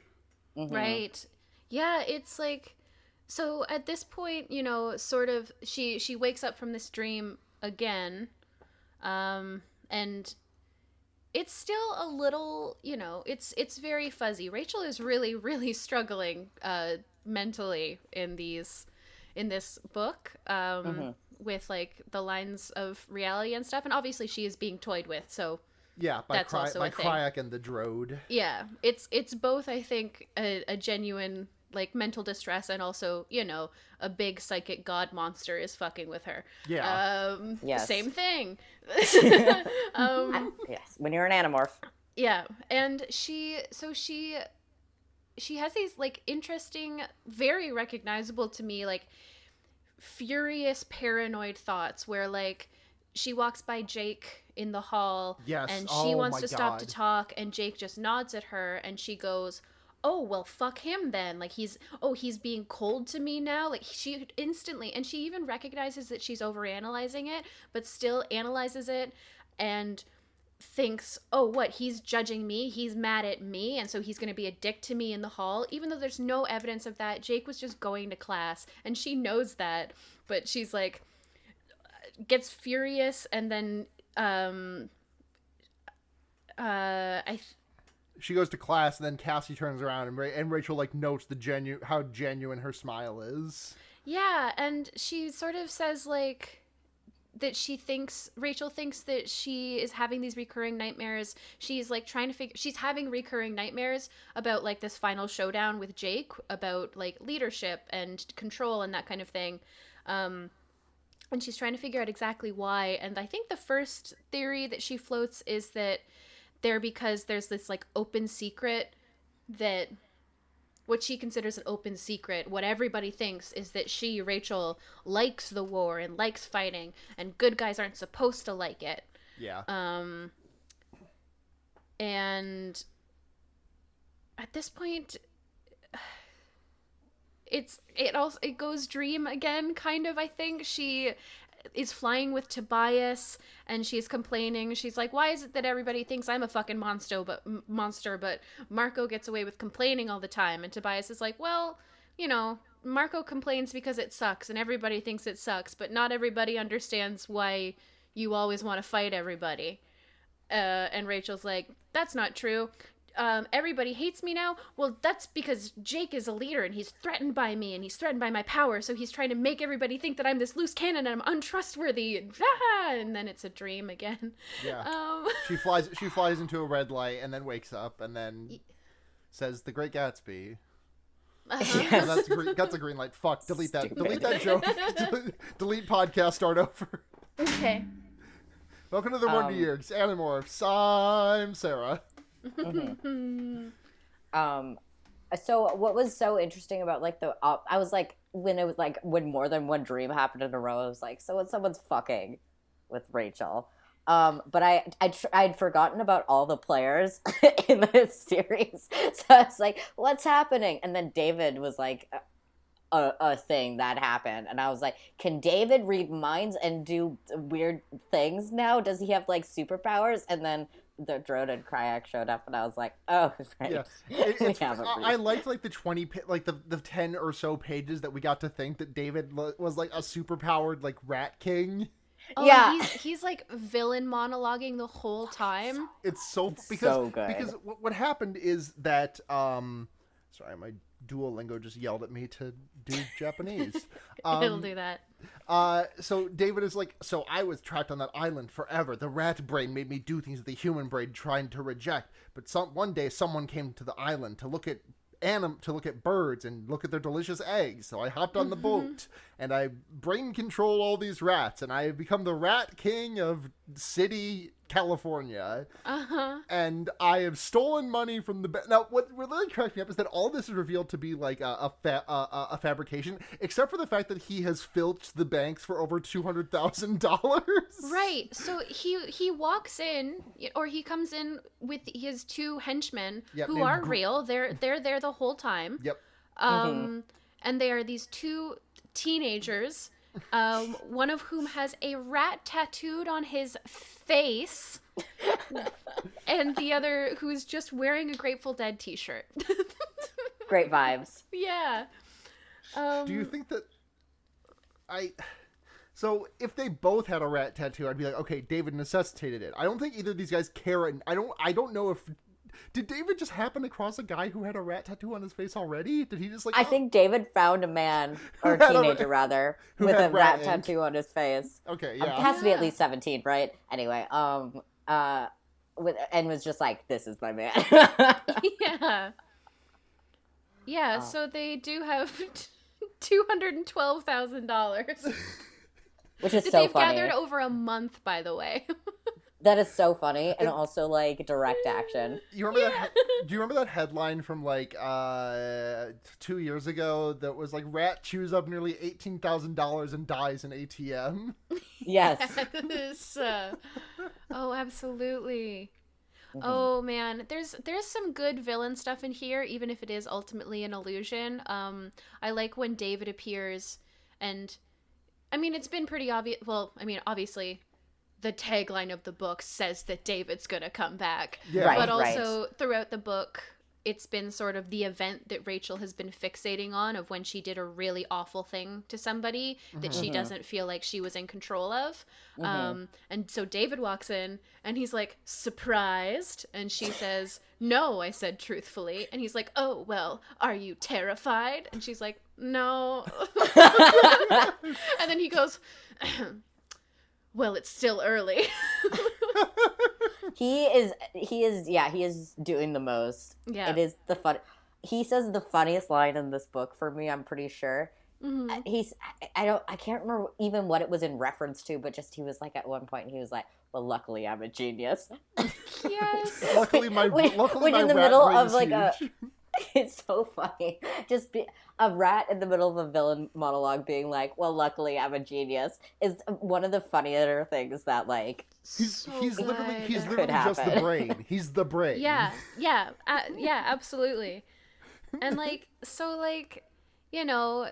S3: Mhm.
S2: Right. Yeah, it's like, so at this point, you know, sort of she wakes up from this dream again. And it's still a little, you know, it's very fuzzy. Rachel is really really struggling mentally in this book. With like the lines of reality and stuff, and obviously she is being toyed with, so
S1: Yeah, by
S2: that's also
S1: by
S2: a thing.
S1: Kryak and the Drode.
S2: Yeah, it's both, I think, a genuine like mental distress, and also, you know, a big psychic god monster is fucking with her.
S1: Yeah.
S3: Yes.
S2: Same thing.
S3: Yes, when you're an Animorph.
S2: Yeah, and she has these like interesting, very recognizable to me, like furious paranoid thoughts where like she walks by Jake in the hall,
S1: Yes.
S2: and she
S1: Oh
S2: wants
S1: my
S2: to stop to
S1: God.
S2: talk, and Jake just nods at her, and she goes, oh well, fuck him then, like he's being cold to me now, like she instantly, and she even recognizes that she's overanalyzing it, but still analyzes it and thinks, oh, what, he's judging me, he's mad at me, and so he's going to be a dick to me in the hall, even though there's no evidence of that. Jake was just going to class, and she knows that, but she's like, gets furious, and then
S1: She goes to class, and then Cassie turns around, and Rachel like notes how genuine her smile is.
S2: yeah, and she sort of says like that Rachel thinks that she is having these recurring nightmares. She's like trying to she's having recurring nightmares about like this final showdown with Jake, about like leadership and control and that kind of thing. And she's trying to figure out exactly why. And I think the first theory that she floats is that because there's this like open secret, that what she considers an open secret, what everybody thinks is that Rachel, likes the war and likes fighting, and good guys aren't supposed to like it.
S1: Yeah.
S2: And at this point, it goes dream again, kind of, I think. She is flying with Tobias, and she's complaining. She's like, why is it that everybody thinks I'm a fucking monster, but Marco gets away with complaining all the time? And Tobias is like, well, you know, Marco complains because it sucks, and everybody thinks it sucks, but not everybody understands why you always want to fight everybody. And Rachel's like, that's not true. Everybody hates me now. Well, that's because Jake is a leader, and he's threatened by me, and he's threatened by my power, so he's trying to make everybody think that I'm this loose cannon and I'm untrustworthy, and then it's a dream again.
S1: Yeah. She flies into a red light, and then wakes up, and then says, "The Great Gatsby."
S3: Yes.
S1: That's a green light. Fuck. Delete that. Delete that joke. Delete podcast. Start over.
S2: Okay.
S1: Welcome to the Wonder Years. Animorphs. I'm Sarah.
S3: So what was so interesting about like I was like, when it was like when more than one dream happened in a row, I was like, so when someone's fucking with Rachel. But I'd forgotten about all the players in this series, so I was like, what's happening? And then David was like a thing that happened, and I was like, can David read minds and do weird things now? Does he have like superpowers? And then the Drone and Kryak showed up, and I was like, oh, right.
S1: Yeah. I liked like the 20, like the 10 or so pages that we got to think that David was like a superpowered like rat king.
S2: Oh,
S3: yeah,
S2: he's like villain monologuing the whole time.
S1: It's so
S3: good.
S1: Because what happened is that sorry, my Duolingo just yelled at me to do Japanese.
S2: It'll do that.
S1: So David is like, so I was trapped on that island forever. The rat brain made me do things that the human brain tried to reject. But one day someone came to the island to look at birds and look at their delicious eggs. So I hopped on the boat and I brain control all these rats, and I have become the Rat King of City, California. And I have stolen money from the now. What really cracked me up is that all this is revealed to be like a fabrication, except for the fact that he has filched the banks for over $200,000.
S2: Right. So he walks in, or he comes in with his two henchmen, who are real. They're there the whole time.
S1: Yep.
S2: And they are these two teenagers one of whom has a rat tattooed on his face, and the other who's just wearing a Grateful Dead t-shirt.
S3: Great vibes.
S2: Yeah.
S1: Do you think that So if they both had a rat tattoo, I'd be like, okay, David necessitated it. I don't think either of these guys care, and I don't know if did David just happen across a guy who had a rat tattoo on his face already? Did he just like?
S3: I think David found a man, or a teenager rather, with a rat tattoo on his face.
S1: Okay, yeah.
S3: It has to be at least 17, right? Anyway, and was just like, this is my man.
S2: Yeah. Yeah, so they do have $212,000.
S3: Which is
S2: that
S3: so
S2: they've
S3: funny.
S2: gathered over a month, by the way.
S3: That is so funny, and also like direct action.
S1: You remember that? Do you remember that headline from like 2 years ago that was like rat chews up nearly $18,000 and dies in ATM?
S3: Yes.
S2: Yes. Oh, absolutely. Oh man, there's some good villain stuff in here, even if it is ultimately an illusion. I like when David appears, and I mean it's been pretty obvious. Well, I mean obviously, the tagline of the book says that David's gonna come back.
S1: Yeah.
S3: Right,
S2: But also throughout the book, it's been sort of the event that Rachel has been fixating on of when she did a really awful thing to somebody that she doesn't feel like she was in control of. And so David walks in and he's like, surprised. And she says, no, I said truthfully. And he's like, oh, well, are you terrified? And she's like, no. And then he goes, well, it's still early.
S3: He is doing the most.
S2: Yeah.
S3: It is the fun. He says the funniest line in this book for me, I'm pretty sure. I can't remember even what it was in reference to, but just he was like at one point he was like, well, luckily I'm a genius.
S2: Yes.
S1: Luckily my
S3: Which
S1: my
S3: in the
S1: rat
S3: middle
S1: brain
S3: of
S1: is
S3: like
S1: huge.
S3: it's so funny. Just a rat in the middle of a villain monologue being like, well, luckily I'm a genius is one of the funnier things that like
S1: He's literally
S3: Could
S1: just the
S3: happen.
S1: brain. He's the brain.
S2: Yeah, absolutely. And like, so like, you know,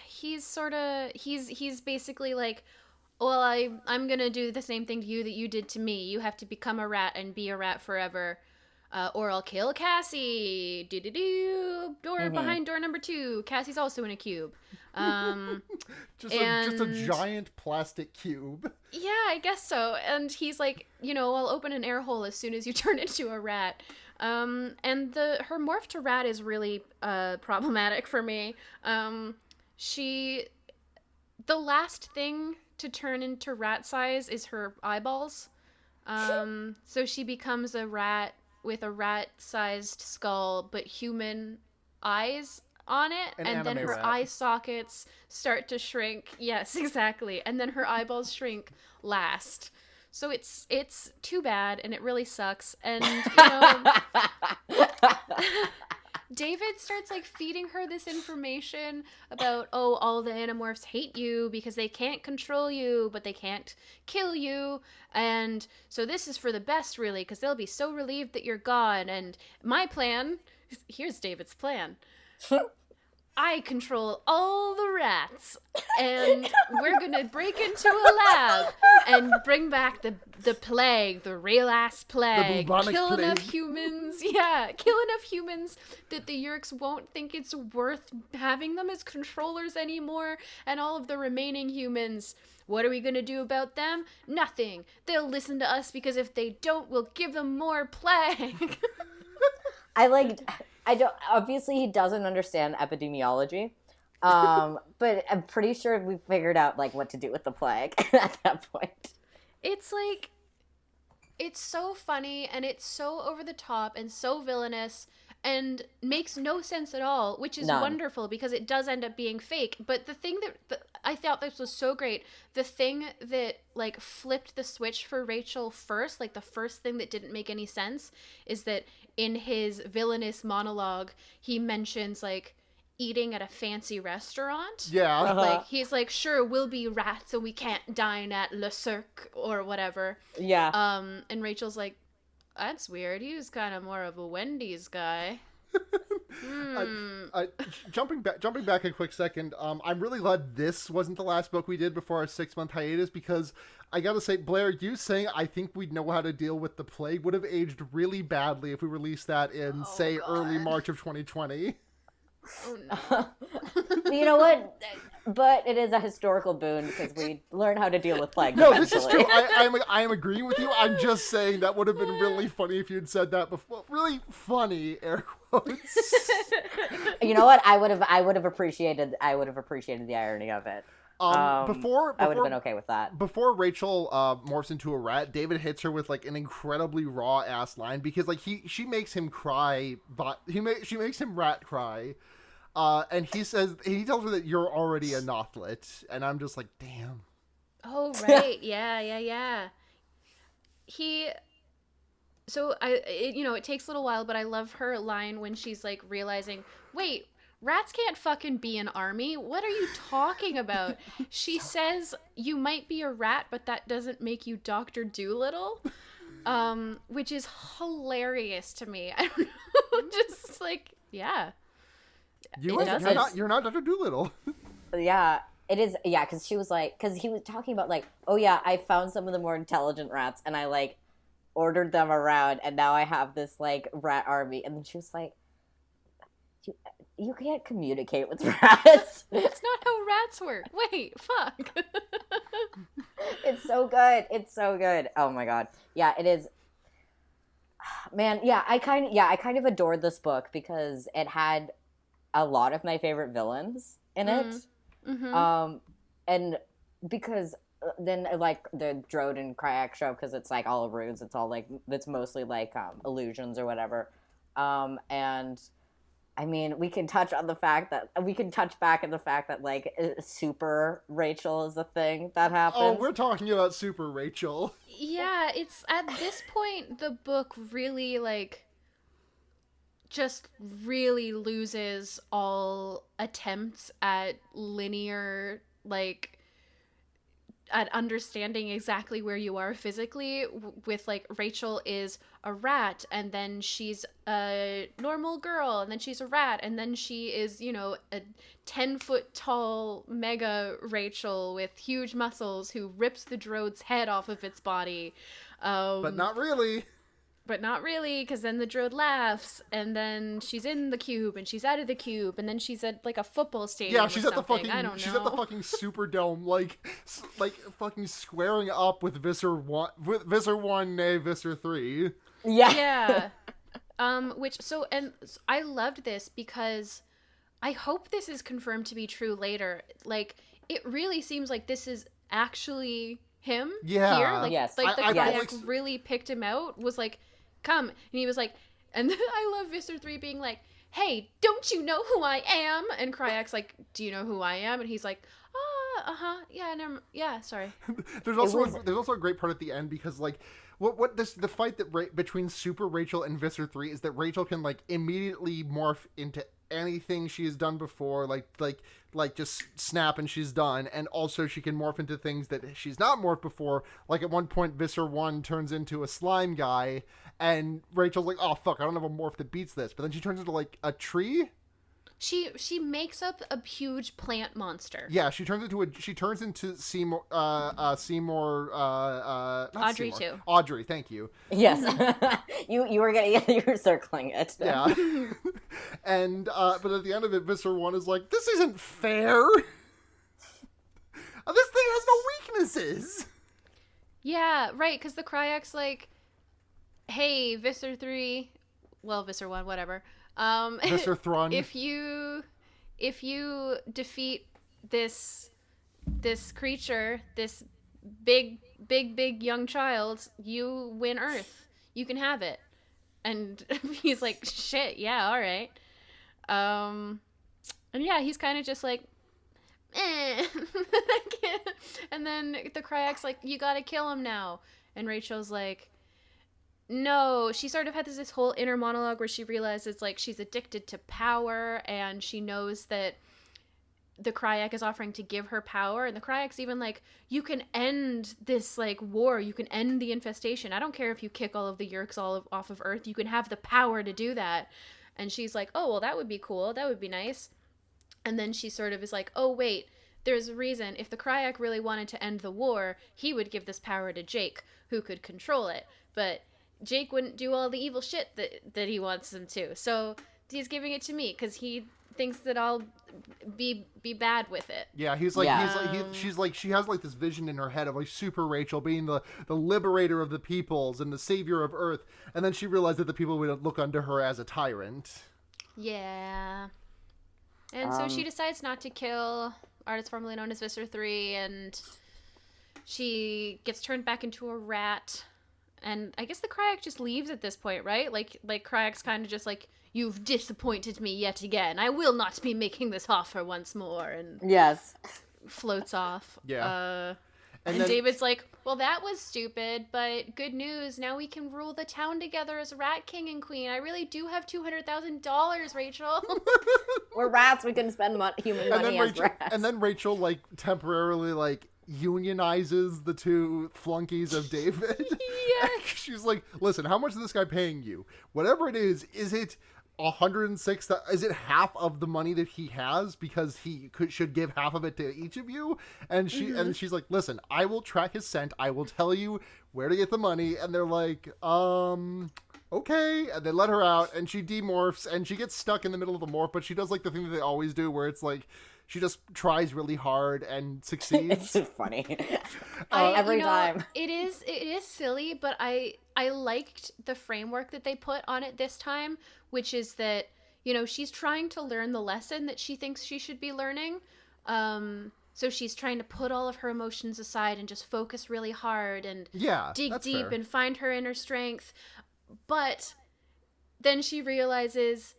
S2: he's basically like, well, I'm gonna do the same thing to you that you did to me. You have to become a rat and be a rat forever. Or I'll kill Cassie. Behind door number 2. Cassie's also in a cube.
S1: Just a giant plastic cube.
S2: Yeah, I guess so. And he's like, you know, I'll open an air hole as soon as you turn into a rat. And her morph to rat is really problematic for me. The last thing to turn into rat size is her eyeballs. So she becomes a rat with a rat-sized skull, but human eyes on it, and then her
S1: rat.
S2: eye sockets start to shrink. Yes, exactly. And then her eyeballs shrink last. So it's too bad, and it really sucks. And you know, David starts like feeding her this information about, oh, all the Animorphs hate you because they can't control you, but they can't kill you. And so this is for the best, really, because they'll be so relieved that you're gone. And my plan, here's David's plan. I control all the rats, and we're gonna break into a lab and bring back the plague, the real ass plague. Kill enough humans, kill enough humans that the Yeerks won't think it's worth having them as controllers anymore, and all of the remaining humans. What are we gonna do about them? Nothing. They'll listen to us because if they don't, we'll give them more plague.
S3: Obviously he doesn't understand epidemiology, but I'm pretty sure we figured out like what to do with the plague at that point.
S2: It's like, it's so funny and it's so over the top and so villainous and makes no sense at all, which is wonderful because it does end up being fake. But the thing that I thought this was so great, the thing that like flipped the switch for Rachel first, like the first thing that didn't make any sense, is that in his villainous monologue, he mentions like eating at a fancy restaurant.
S1: Yeah.
S2: Like he's like, sure, we'll be rats and we can't dine at Le Cirque or whatever.
S3: Yeah.
S2: And Rachel's like, that's weird. He was kind of more of a Wendy's guy. Hmm.
S1: Jumping back a quick second, I'm really glad this wasn't the last book we did before our 6-month hiatus, because I gotta say, Blair, you saying I think we'd know how to deal with the plague would have aged really badly if we released that in, say, early
S2: God.
S1: March of 2020.
S2: Oh no.
S3: You know what? But it is a historical boon because we learn how to deal with plague.
S1: No, this is
S3: eventually.
S1: true. I am agreeing with you. I'm just saying that would have been really funny if you'd said that before. Really funny, air quotes.
S3: You know what? I would have appreciated the irony of it.
S1: Before
S3: I would have been okay with that.
S1: Before Rachel morphs into a rat, David hits her with like an incredibly raw ass line, because like she makes him cry, but she makes him rat cry, and he tells her that you're already a Nothlit, and I'm just like, damn.
S2: Oh right, yeah. It takes a little while, but I love her line when she's like realizing, wait, rats can't fucking be an army. What are you talking about? She says you might be a rat, but that doesn't make you Dr. Doolittle, which is hilarious to me. I don't know, just like, yeah.
S1: You're not Dr. Doolittle.
S3: Yeah, it is. Yeah, because she was like, because he was talking about like, oh yeah, I found some of the more intelligent rats, and I like ordered them around, and now I have this like rat army. And then she was like, you can't communicate with rats.
S2: That's not how rats work. Wait, fuck.
S3: It's so good. It's so good. Oh my god. Yeah, it is. Man, yeah, I kind of adored this book because it had a lot of my favorite villains in it.
S2: Mm-hmm.
S3: And because then like the Drode and Kryak show, because it's like all runes, it's all like, it's mostly like illusions or whatever. And I mean, we can touch back on the fact that like super Rachel is a thing that happens.
S1: Oh, we're talking about Super Rachel.
S2: Yeah, it's at this point the book really like just really loses all attempts at linear, like, at understanding exactly where you are physically, with like Rachel is a rat, and then she's a normal girl, and then she's a rat, and then she is, a 10-foot tall mega Rachel with huge muscles who rips the Drode's head off of its body.
S1: But not really.
S2: But not really, because then the Drode laughs, and then she's in the cube, and she's out of the cube, and then she's at like a football stadium.
S1: Yeah, she's at the fucking.
S2: I don't know.
S1: She's at the fucking Superdome, like fucking squaring up with Visser 1, nay Visser 3.
S3: Yeah.
S2: And I loved this because I hope this is confirmed to be true later. Like, it really seems like this is actually him
S1: Yeah.
S2: here. Like,
S3: Yes.
S2: like the
S1: I
S2: kayak really picked him out, was like, come. And he was like, and then I love Visser 3 being like, hey, don't you know who I am? And Kryak's like, do you know who I am? And he's like, yeah, sorry.
S1: There's also a great part at the end, because like the fight that between Super Rachel and Visser 3 is that Rachel can like immediately morph into anything she has done before, like just snap and she's done, and also she can morph into things that she's not morphed before. Like at one point Visser 1 turns into a slime guy, and Rachel's like, oh fuck, I don't have a morph that beats this, but then she turns into like a tree.
S2: She makes up a huge plant monster.
S1: Yeah, she turns into Seymour, not
S2: Audrey
S1: Seymour.
S2: too.
S1: Audrey, thank you.
S3: Yes. you were circling it.
S1: Yeah. And but at the end of it, Visser 1 is like, this isn't fair. This thing has no weaknesses.
S2: Yeah, right, because the Kryak's like, hey, Visser 3, well, Visser 1, whatever.
S1: Visser Thrun.
S2: If you defeat this creature, this big young child, you win Earth. You can have it. And he's like, shit, yeah, all right. And yeah, he's kind of just like, eh. And then the Kryak's like, you gotta kill him now. And Rachel's like, no. She sort of had this whole inner monologue where she realizes like she's addicted to power, and she knows that the Kryak is offering to give her power, and the Kryak's even like, you can end this like war, you can end the infestation. I don't care if you kick all of the Yeerks off of Earth, you can have the power to do that. And she's like, oh, well, that would be cool. That would be nice. And then she sort of is like, oh, wait, there's a reason. If the Kryak really wanted to end the war, he would give this power to Jake, who could control it. But Jake wouldn't do all the evil shit that he wants him to. So he's giving it to me because he thinks that I'll be bad with it.
S1: Yeah, he's like,
S3: Yeah.
S1: she's like, she has like this vision in her head of like Super Rachel being the liberator of the peoples and the savior of Earth, and then she realized that the people would look under her as a tyrant.
S2: Yeah. And so she decides not to kill artist formerly known as Visser 3, and she gets turned back into a rat. And I guess the Kryak just leaves at this point, right? Like Kryak's kind of just like, you've disappointed me yet again. I will not be making this offer once more. And
S3: Yes.
S2: floats off.
S1: Yeah.
S2: And
S1: then
S2: David's like, well, that was stupid, but good news. Now we can rule the town together as Rat King and Queen. I really do have $200,000, Rachel.
S3: We're rats. We can spend human money as rats.
S1: And then Rachel like temporarily like unionizes the two flunkies of David.
S2: Yes.
S1: She's like, listen, how much is this guy paying you? Whatever it is it 106? Is it half of the money that he has because he should give half of it to each of you? And she's like, listen, I will track his scent. I will tell you where to get the money. And they're like, okay. And they let her out, and she demorphs, and she gets stuck in the middle of the morph, but she does like the thing that they always do, where it's like she just tries really hard and succeeds.
S3: It's just funny. Every time.
S2: It is silly, but I liked the framework that they put on it this time, which is that, she's trying to learn the lesson that she thinks she should be learning. So she's trying to put all of her emotions aside and just focus really hard and dig deep and find her inner strength. But then she realizes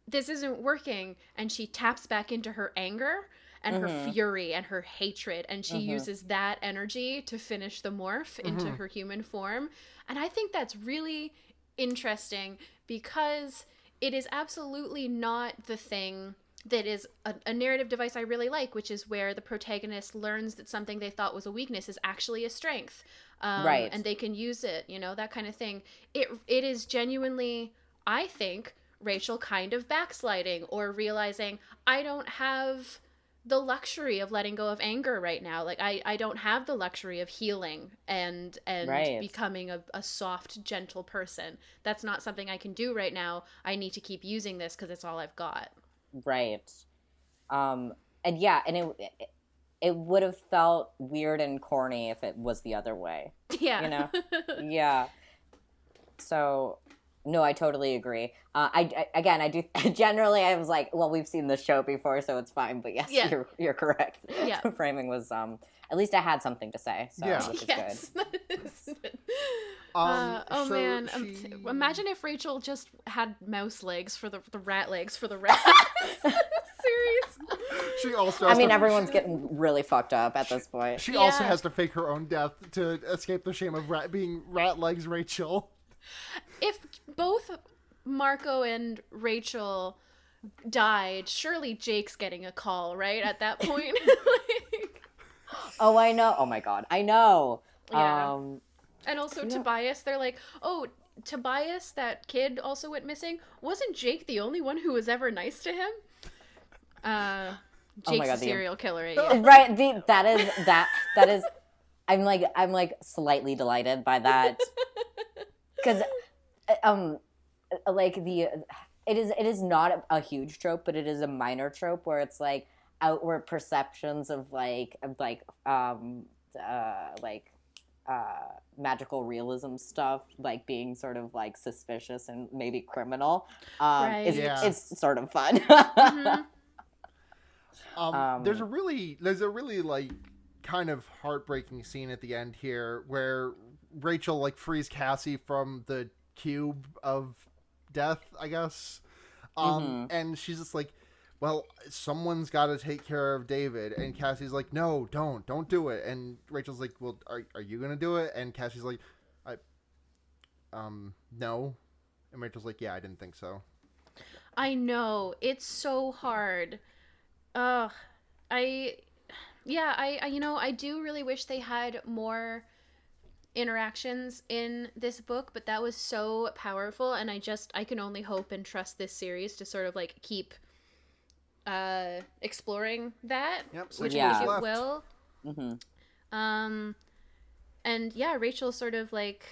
S2: this isn't working, and she taps back into her anger and her fury and her hatred, and she uses that energy to finish the morph into her human form. And I think that's really interesting because it is absolutely not the thing that is a narrative device I really like, which is where the protagonist learns that something they thought was a weakness is actually a strength.
S3: Right.
S2: And they can use it, that kind of thing. It is genuinely, I think, Rachel kind of backsliding or realizing I don't have the luxury of letting go of anger right now. Like I don't have the luxury of healing and becoming a soft, gentle person. That's not something I can do right now. I need to keep using this because it's all I've got.
S3: Right. And it would have felt weird and corny if it was the other way.
S2: Yeah.
S3: Yeah. So, no, I totally agree. I do generally I was like, well, we've seen this show before, so it's fine. But yes, you're correct.
S2: Yeah.
S3: The framing was at least I had something to say, so which is good.
S2: Man, imagine if Rachel just had mouse legs for the rat legs for the rest of the series.
S1: She also
S3: everyone's getting really fucked up at this point.
S1: She also has to fake her own death to escape the shame of being rat legs Rachel.
S2: If both Marco and Rachel died, surely Jake's getting a call, right? At that point.
S3: Oh, I know. Oh my god, I know.
S2: Yeah. And also Tobias, they're like, oh, Tobias, that kid also went missing. Wasn't Jake the only one who was ever nice to him? Jake's a serial killer.
S3: Right. That is. I'm like slightly delighted by that because, it is not a huge trope, but it is a minor trope where it's like outward perceptions of magical realism stuff, like being sort of like suspicious and maybe criminal. It's sort of fun.
S1: There's a really like kind of heartbreaking scene at the end here where Rachel like frees Cassie from the cube of death, I guess. And she's just like, well, someone's got to take care of David. And Cassie's like, no, don't do it. And Rachel's like, well, are you going to do it? And Cassie's like, no. And Rachel's like, yeah, I didn't think so.
S2: I know. It's so hard. I do really wish they had more interactions in this book, but that was so powerful, and I can only hope and trust this series to sort of like keep exploring that,
S1: Yep,
S2: which
S3: Yeah.
S2: I think it
S1: left.
S2: will.
S3: Mm-hmm.
S2: And yeah, Rachel sort of like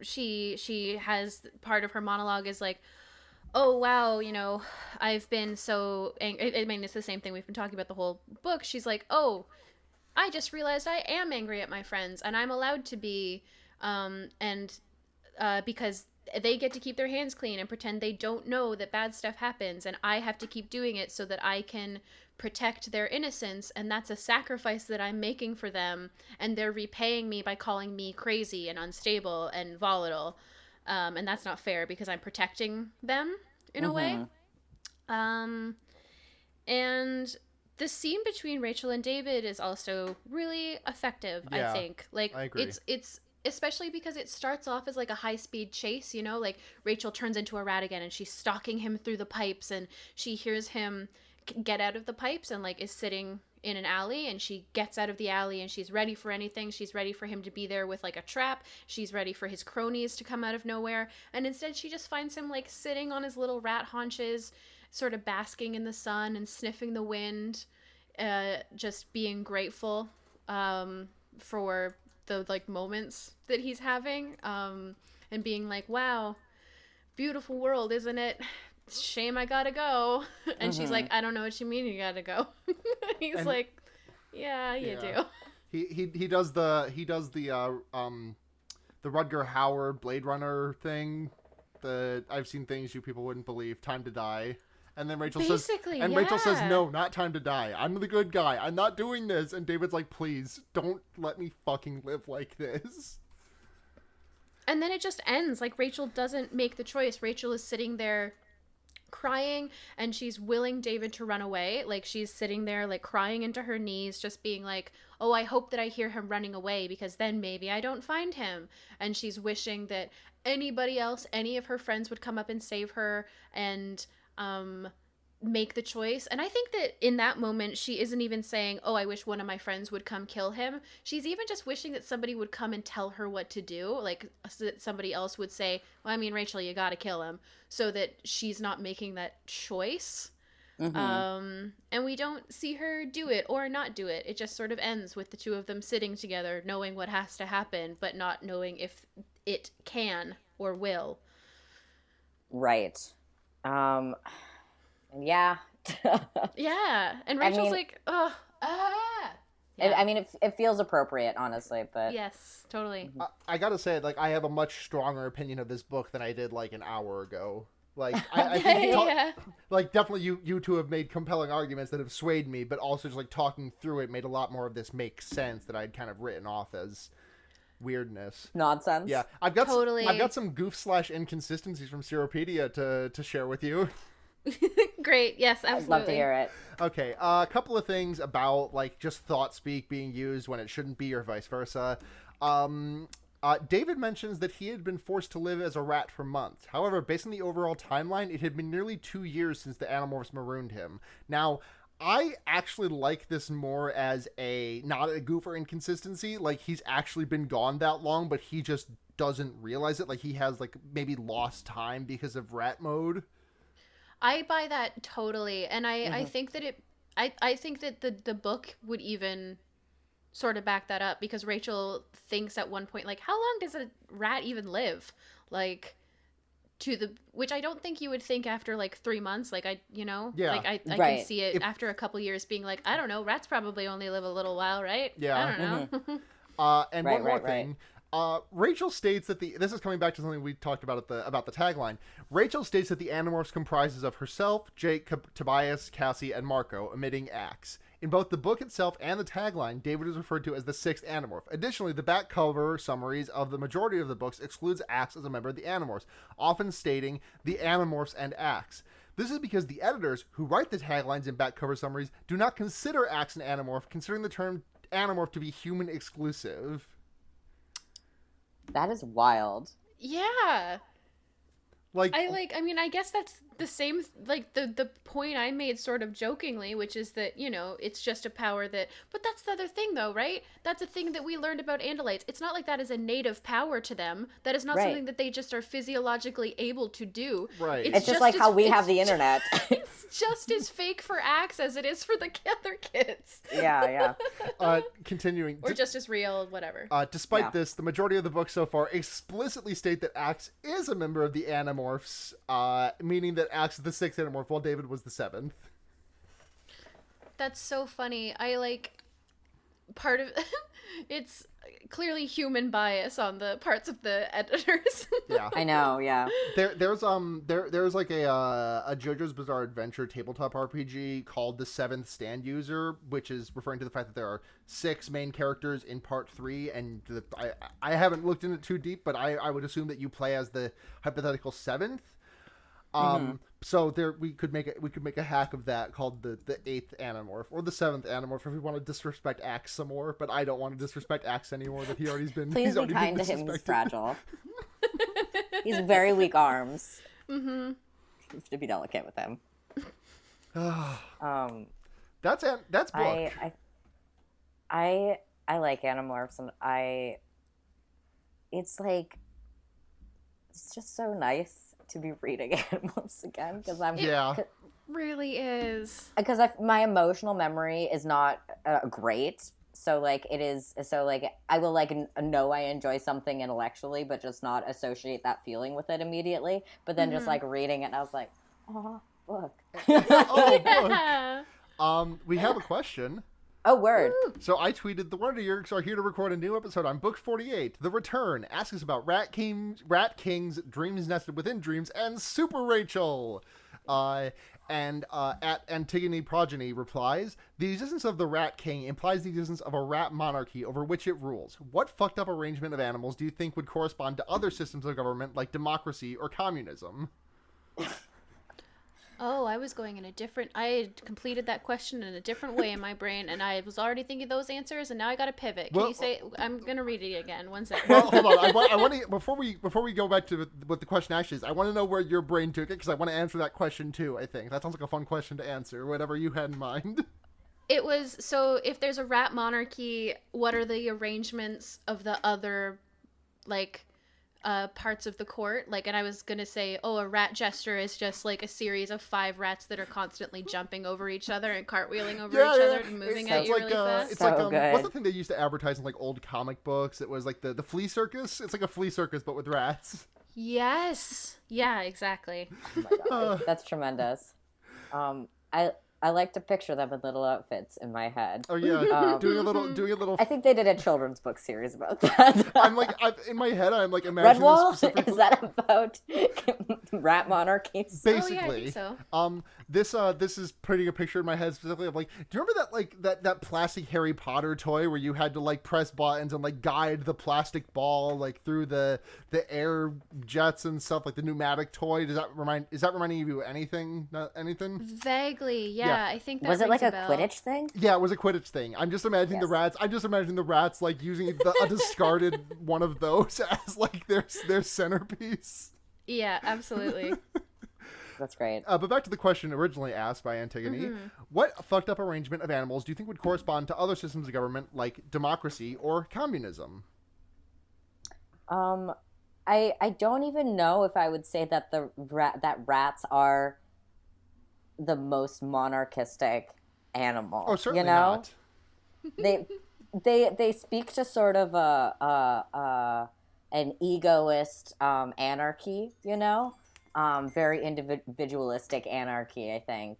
S2: she has part of her monologue is like, oh wow, you know, I've been so I mean, it's the same thing we've been talking about the whole book. She's like, oh, I just realized I am angry at my friends, and I'm allowed to be, and because they get to keep their hands clean and pretend they don't know that bad stuff happens, and I have to keep doing it so that I can protect their innocence, and that's a sacrifice that I'm making for them, and they're repaying me by calling me crazy and unstable and volatile, and that's not fair because I'm protecting them in a way. Um, and the scene between Rachel and David is also really effective,
S1: Yeah,
S2: I think. Like
S1: I agree.
S2: it's especially because it starts off as like a high-speed chase, you know, like Rachel turns into a rat again and she's stalking him through the pipes, and she hears him get out of the pipes and like is sitting in an alley, and she gets out of the alley and she's ready for anything. She's ready for him to be there with like a trap. She's ready for his cronies to come out of nowhere. And instead she just finds him like sitting on his little rat haunches, sort of basking in the sun and sniffing the wind, just being grateful for the like moments that he's having, and being like, wow, beautiful world, isn't it? Shame I gotta go. And she's like, I don't know what you mean you gotta go. He's
S1: And-
S2: like, yeah, you
S1: Yeah.
S2: do.
S1: He does the Rutger Hauer Blade Runner thing. The I've seen things you people wouldn't believe. Time to die. And then Rachel
S2: Basically,
S1: says, Rachel says,
S2: yeah.
S1: no, not time to die. I'm the good guy. I'm not doing this. And David's like, please, don't let me fucking live like this.
S2: And then it just ends. Like, Rachel doesn't make the choice. Rachel is sitting there crying, and she's willing David to run away. Like, she's sitting there like crying into her knees, just being like, oh, I hope that I hear him running away, because then maybe I don't find him. And she's wishing that anybody else, any of her friends, would come up and save her and make the choice. And I think that in that moment she isn't even saying, oh, I wish one of my friends would come kill him. She's even just wishing that somebody would come and tell her what to do, like so that somebody else would say, well, I mean, Rachel, you gotta kill him, so that she's not making that choice. And we don't see her do it or not do it. It just sort of ends with the two of them sitting together, knowing what has to happen, but not knowing if it can or will.
S3: Right. Yeah.
S2: Yeah. And Rachel's
S3: mean-
S2: like, oh, ah.
S3: I mean, it feels appropriate, honestly, but
S2: Yes, totally.
S1: I gotta say, like, I have a much stronger opinion of this book than I did like an hour ago. Like, I think
S2: Yeah.
S1: like definitely you two have made compelling arguments that have swayed me, but also just like talking through it made a lot more of this make sense that I'd kind of written off as weirdness.
S3: nonsense.
S1: Yeah, I've got
S2: Totally.
S1: I've got some goof / inconsistencies from Seropedia to share with you.
S2: Great. Yes, absolutely.
S3: I'd love to hear it.
S1: Okay, a couple of things about like just thought speak being used when it shouldn't be, or vice versa. David mentions that he had been forced to live as a rat for months. However, based on the overall timeline, it had been nearly 2 years since the Animorphs marooned him. Now, I actually like this more as not a goof or inconsistency. Like, he's actually been gone that long, but he just doesn't realize it. Like, he has like maybe lost time because of rat mode.
S2: I buy that totally. And I think that I think that the book would even sort of back that up, because Rachel thinks at one point, like, how long does a rat even live? Like, which I don't think you would think after like 3 months. Like,
S1: Yeah.
S2: like I
S3: Right.
S2: can see it after a couple years being like, I don't know, rats probably only live a little while, right?
S1: Yeah.
S2: I don't know.
S1: And
S3: Right,
S1: one more
S3: right, right.
S1: thing. Rachel states that this is coming back to something we talked about about the tagline. Rachel states that the Animorphs comprises of herself, Jake, Tobias, Cassie, and Marco, omitting Axe. In both the book itself and the tagline, David is referred to as the sixth Animorph. Additionally, the back cover summaries of the majority of the books excludes Axe as a member of the Animorphs, often stating the Animorphs and Axe. This is because the editors who write the taglines and back cover summaries do not consider Axe an Animorph, considering the term Animorph to be human exclusive.
S3: That is wild.
S2: Yeah.
S1: Like,
S2: I mean, I guess that's the same, like, the point I made sort of jokingly, which is that, it's just a power but that's the other thing, though, right? That's a thing that we learned about Andalites. It's not like that is a native power to them. That is not
S3: Right.
S2: something that they just are physiologically able to do.
S1: Right.
S3: It's just like how we have the internet.
S2: It's just as fake for Axe as it is for the other kids.
S3: Yeah.
S1: Continuing.
S2: Or just as real, whatever.
S1: Despite this, the majority of the books so far explicitly state that Axe is a member of the Animorphs, meaning that Axe is the 6th Animorph, while David was the 7th.
S2: That's so funny. Part of it's clearly human bias on the parts of the editors.
S1: Yeah.
S3: I know, yeah.
S1: There's like a JoJo's Bizarre Adventure tabletop RPG called The Seventh Stand User, which is referring to the fact that there are 6 main characters in part 3, and I haven't looked into it too deep, but I would assume that you play as the hypothetical 7th. So we could make a hack of that called the 8th Animorph or the 7th Animorph if we want to disrespect Axe some more, but I don't want to disrespect Axe anymore that he's already
S3: Please be kind to him. He's
S1: disrespected.
S3: fragile. He's very weak arms. Mm-hmm. You have to be delicate with him.
S1: That's book.
S3: I like Animorphs, and it's just so nice to be reading Animorphs again, because
S2: Really is.
S3: Because my emotional memory is not great, so I will know I enjoy something intellectually, but just not associate that feeling with it immediately. But then just reading it, and I was like, oh, book.
S2: Yeah.
S1: We have a question.
S3: Oh, word.
S1: So I tweeted, the Wonder Years are here to record a new episode on Book 48, The Return. Ask us about Rat King's Dreams Nested Within Dreams, and Super Rachel. And at Antigone Progeny replies, the existence of the Rat King implies the existence of a rat monarchy over which it rules. What fucked up arrangement of animals do you think would correspond to other systems of government like democracy or communism?
S2: Oh, I was going I had completed that question in a different way in my brain, and I was already thinking those answers, and now I got to pivot. Can you say? I'm gonna read it again. 1 second.
S1: Well, hold on. I want to before we go back to what the question actually is. I want to know where your brain took it, because I want to answer that question too. I think that sounds like a fun question to answer. Whatever you had in mind.
S2: It was, so if there's a rat monarchy, what are the arrangements of the other, parts of the court? And I was gonna say, a rat jester is just a series of 5 rats that are constantly jumping over each other and cartwheeling over each other and moving at you really fast.
S1: It's
S3: so good.
S1: What's the thing they used to advertise in old comic books? It was the flea circus. It's like a flea circus but with rats.
S2: Yes. Yeah, exactly.
S3: Oh my God. That's tremendous. I like to picture them in little outfits in my head.
S1: Oh yeah, doing a little.
S3: I think they did a children's book series about that.
S1: I'm in my head. I'm imagining
S3: Redwall?
S1: specifically.
S3: Is that about rat monarchies?
S1: Basically,
S2: Oh, yeah, I think so.
S1: This is putting a picture in my head specifically of do you remember that plastic Harry Potter toy where you had to press buttons and guide the plastic ball through the air jets and stuff, the pneumatic toy? Is that reminding you of anything? Not anything?
S2: Vaguely, yeah. I think that
S3: was it
S2: rings
S3: a
S2: bell.
S3: Quidditch thing?
S1: Yeah, it was a Quidditch thing. I'm just imagining the rats. I'm just imagining the rats using a discarded one of those as their centerpiece.
S2: Yeah, absolutely.
S3: That's great.
S1: But back to the question originally asked by Antigone. What fucked up arrangement of animals do you think would correspond to other systems of government like democracy or communism?
S3: I don't even know if I would say that that rats are the most monarchistic animal.
S1: Oh, certainly not.
S3: They speak to sort of an egoist anarchy, very individualistic anarchy, I think.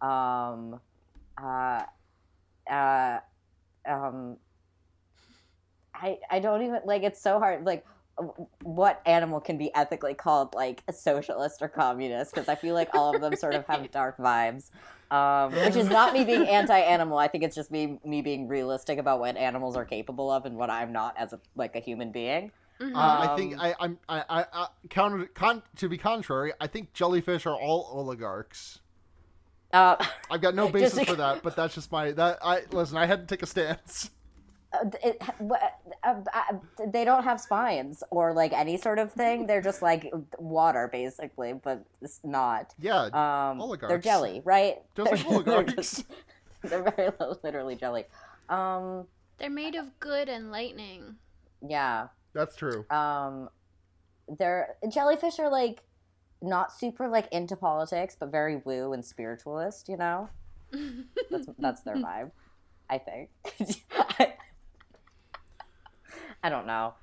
S3: I don't even it's so hard. What animal can be ethically called a socialist or communist? Because I feel all of them sort of have dark vibes, which is not me being anti-animal. I think it's just me being realistic about what animals are capable of and what I'm not as a human being.
S1: I think to be contrary, I think jellyfish are all oligarchs. I've got no basis for that, but that's just listen. I had to take a stance.
S3: they don't have spines or like any sort of thing. They're just like water, basically, but it's not.
S1: Yeah,
S3: They're
S1: oligarchs.
S3: jelly, right?
S1: Just like oligarchs.
S3: They're very literally jelly.
S2: They're made of good and lightning.
S3: Yeah.
S1: That's true.
S3: They're jellyfish are like not super like into politics, but very woo and spiritualist. You know, that's their vibe. I think. I don't know.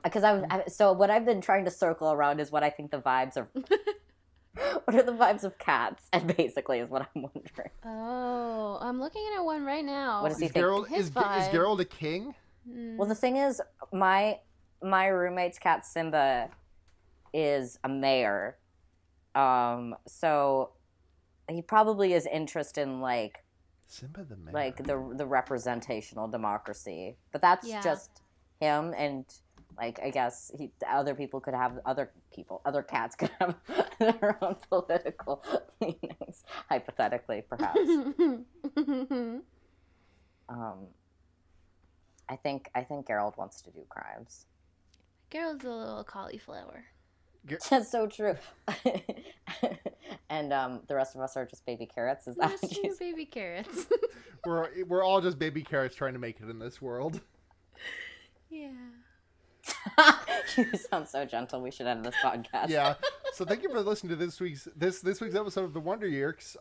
S3: Because so what I've been trying to circle around is what I think the vibes are. What are the vibes of cats? And basically is what I'm wondering.
S2: Oh, I'm looking at one right now.
S3: What does he think?
S1: Is Geralt a king?
S3: Well, the thing is, my roommate's cat Simba is a mayor. So he probably is interested in like
S1: Simba the mayor.
S3: like the representational democracy. But that's just him, and like I guess other cats could have their own political leanings, hypothetically, perhaps. I think Geralt wants to do crimes.
S2: Geralt's a little cauliflower.
S3: That's so true. And the rest of us are just baby carrots. Is that
S2: Just
S3: what you said?
S2: baby carrots.
S1: We're all just baby carrots trying to make it in this world.
S2: Yeah.
S3: You sound so gentle. We should end this podcast.
S1: Yeah. So thank you for listening to this week's episode of the Wonder Yeerks.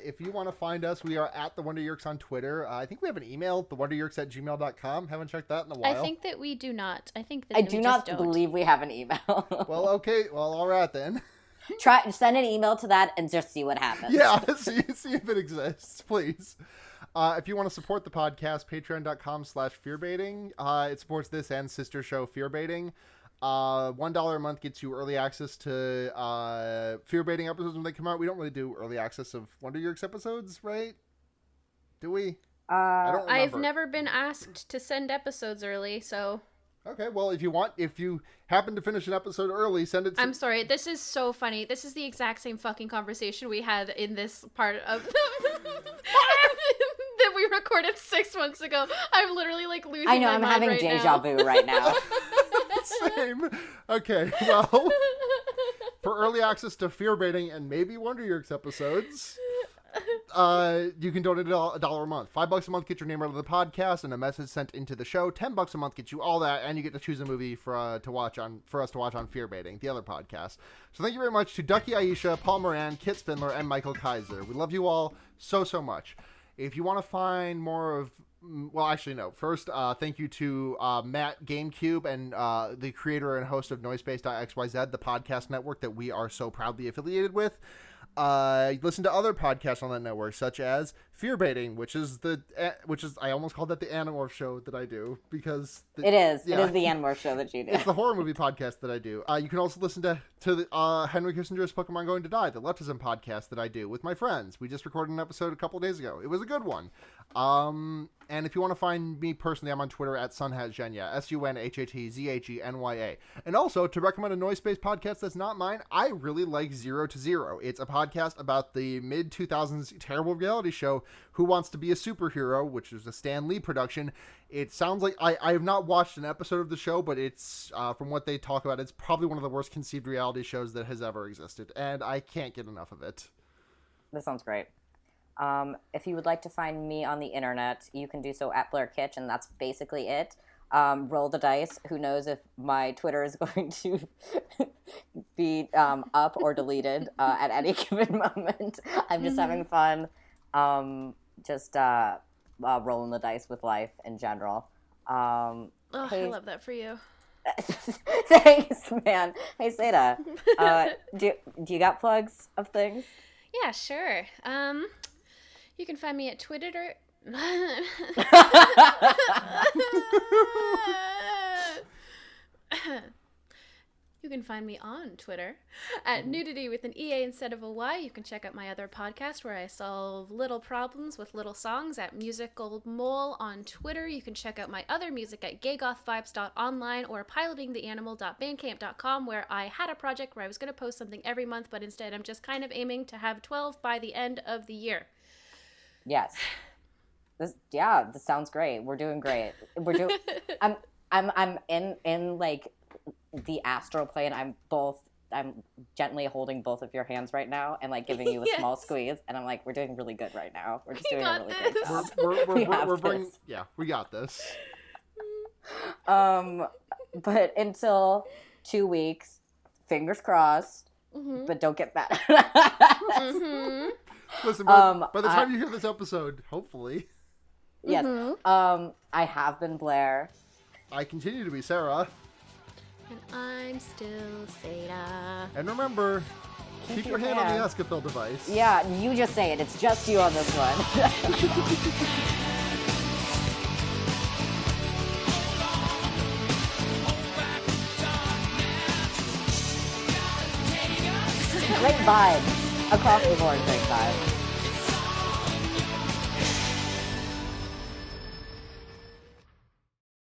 S1: If you want to find us, we are at the Wonder Yeerks on Twitter. I think we have an email, thewonderyeerks@gmail.com. Haven't checked that in a while.
S2: I think that we do not. I think that
S3: I
S2: we
S3: do
S2: just
S3: not
S2: don't.
S3: believe we have an email.
S1: Well, okay. Well, all right then.
S3: Send an email to that and just see what happens.
S1: Yeah, see if it exists, please. If you want to support the podcast, patreon.com/fearbaiting. It supports this and sister show Fearbaiting. $1 a month gets you early access to Fearbaiting episodes when they come out. We don't really do early access of Wonder Yeerks episodes, right? Do we? I don't remember.
S2: I've never been asked to send episodes early, so...
S1: Okay, well, if you happen to finish an episode early, send it to...
S2: I'm sorry, this is so funny. This is the exact same fucking conversation we had in this part of... that we recorded 6 months ago. I'm literally, like, losing my mind
S3: I know, I'm having
S2: right
S3: deja
S2: now.
S3: vu right now.
S1: Same. Okay, well, for early access to Fearbaiting and maybe Wonder Yeerks episodes... you can donate $1 a month. $5 a month get your name out of the podcast and a message sent into the show. $10 a month gets you all that, and you get to choose a movie for us to watch on Fearbaiting, the other podcast. So thank you very much to Ducky Aisha, Paul Moran, Kit Spindler, and Michael Kaiser. We love you all so much. If you want to find more of, well, actually no. First, thank you to Matt GameCube and the creator and host of Noisepace.xyz, the podcast network that we are so proudly affiliated with. Listen to other podcasts on that network, such as Fearbaiting, which is I almost called that the Animorph show that I do because
S3: it is the Animorph show that you do.
S1: It's the horror movie podcast that I do. You can also listen to the Henry Kissinger's Pokemon Going to Die, the Leftism podcast that I do with my friends. We just recorded an episode a couple days ago. It was a good one. And if you want to find me personally, I'm on Twitter at SunhatZhenya, SunhatZhenya. And also, to recommend a noise-space podcast that's not mine, I really like 0 to 0. It's a podcast about the mid-2000s terrible reality show Who Wants to Be a Superhero, which is a Stan Lee production. It sounds like, I have not watched an episode of the show, but it's, from what they talk about, it's probably one of the worst conceived reality shows that has ever existed, and I can't get enough of it.
S3: That sounds great. If you would like to find me on the internet, you can do so at Blair Kitch, and that's basically it. Roll the dice. Who knows if my Twitter is going to be up or deleted at any given moment. I'm just having fun. Rolling the dice with life in general.
S2: I love that for you.
S3: Thanks, man. Hey, Seda, do you got plugs of things?
S2: Yeah, sure. You can find me at Twitter. You can find me on Twitter at nudity with an EA instead of a Y. You can check out my other podcast where I solve little problems with little songs at Musical Mole on Twitter. You can check out my other music at gaygothvibes.online or pilotingtheanimal.bandcamp.com, where I had a project where I was going to post something every month, but instead I'm just kind of aiming to have 12 by the end of the year.
S3: Yes. This sounds great. We're doing great. I'm in like the astral plane. I'm gently holding both of your hands right now and like giving you a small
S2: Yes.
S3: squeeze, and I'm like, we're doing really good right now. We're just
S2: We
S3: doing a
S2: got
S3: really great
S2: this.
S3: job.
S1: We're
S3: have
S1: bringing.
S3: this.
S1: Yeah, we got this.
S3: But until 2 weeks, fingers crossed,
S2: Mhm.
S3: but don't get mad at us.
S2: Mhm.
S1: Listen, by the time you hear this episode, hopefully,
S3: Yes.
S2: Mhm.
S3: I have been Blair.
S1: I continue to be Sarah.
S2: And I'm still Seda.
S1: And remember, keep your hand on the Escafil device.
S3: Yeah, you just say it. It's just you on this one. Great vibes. Across the board, great vibes.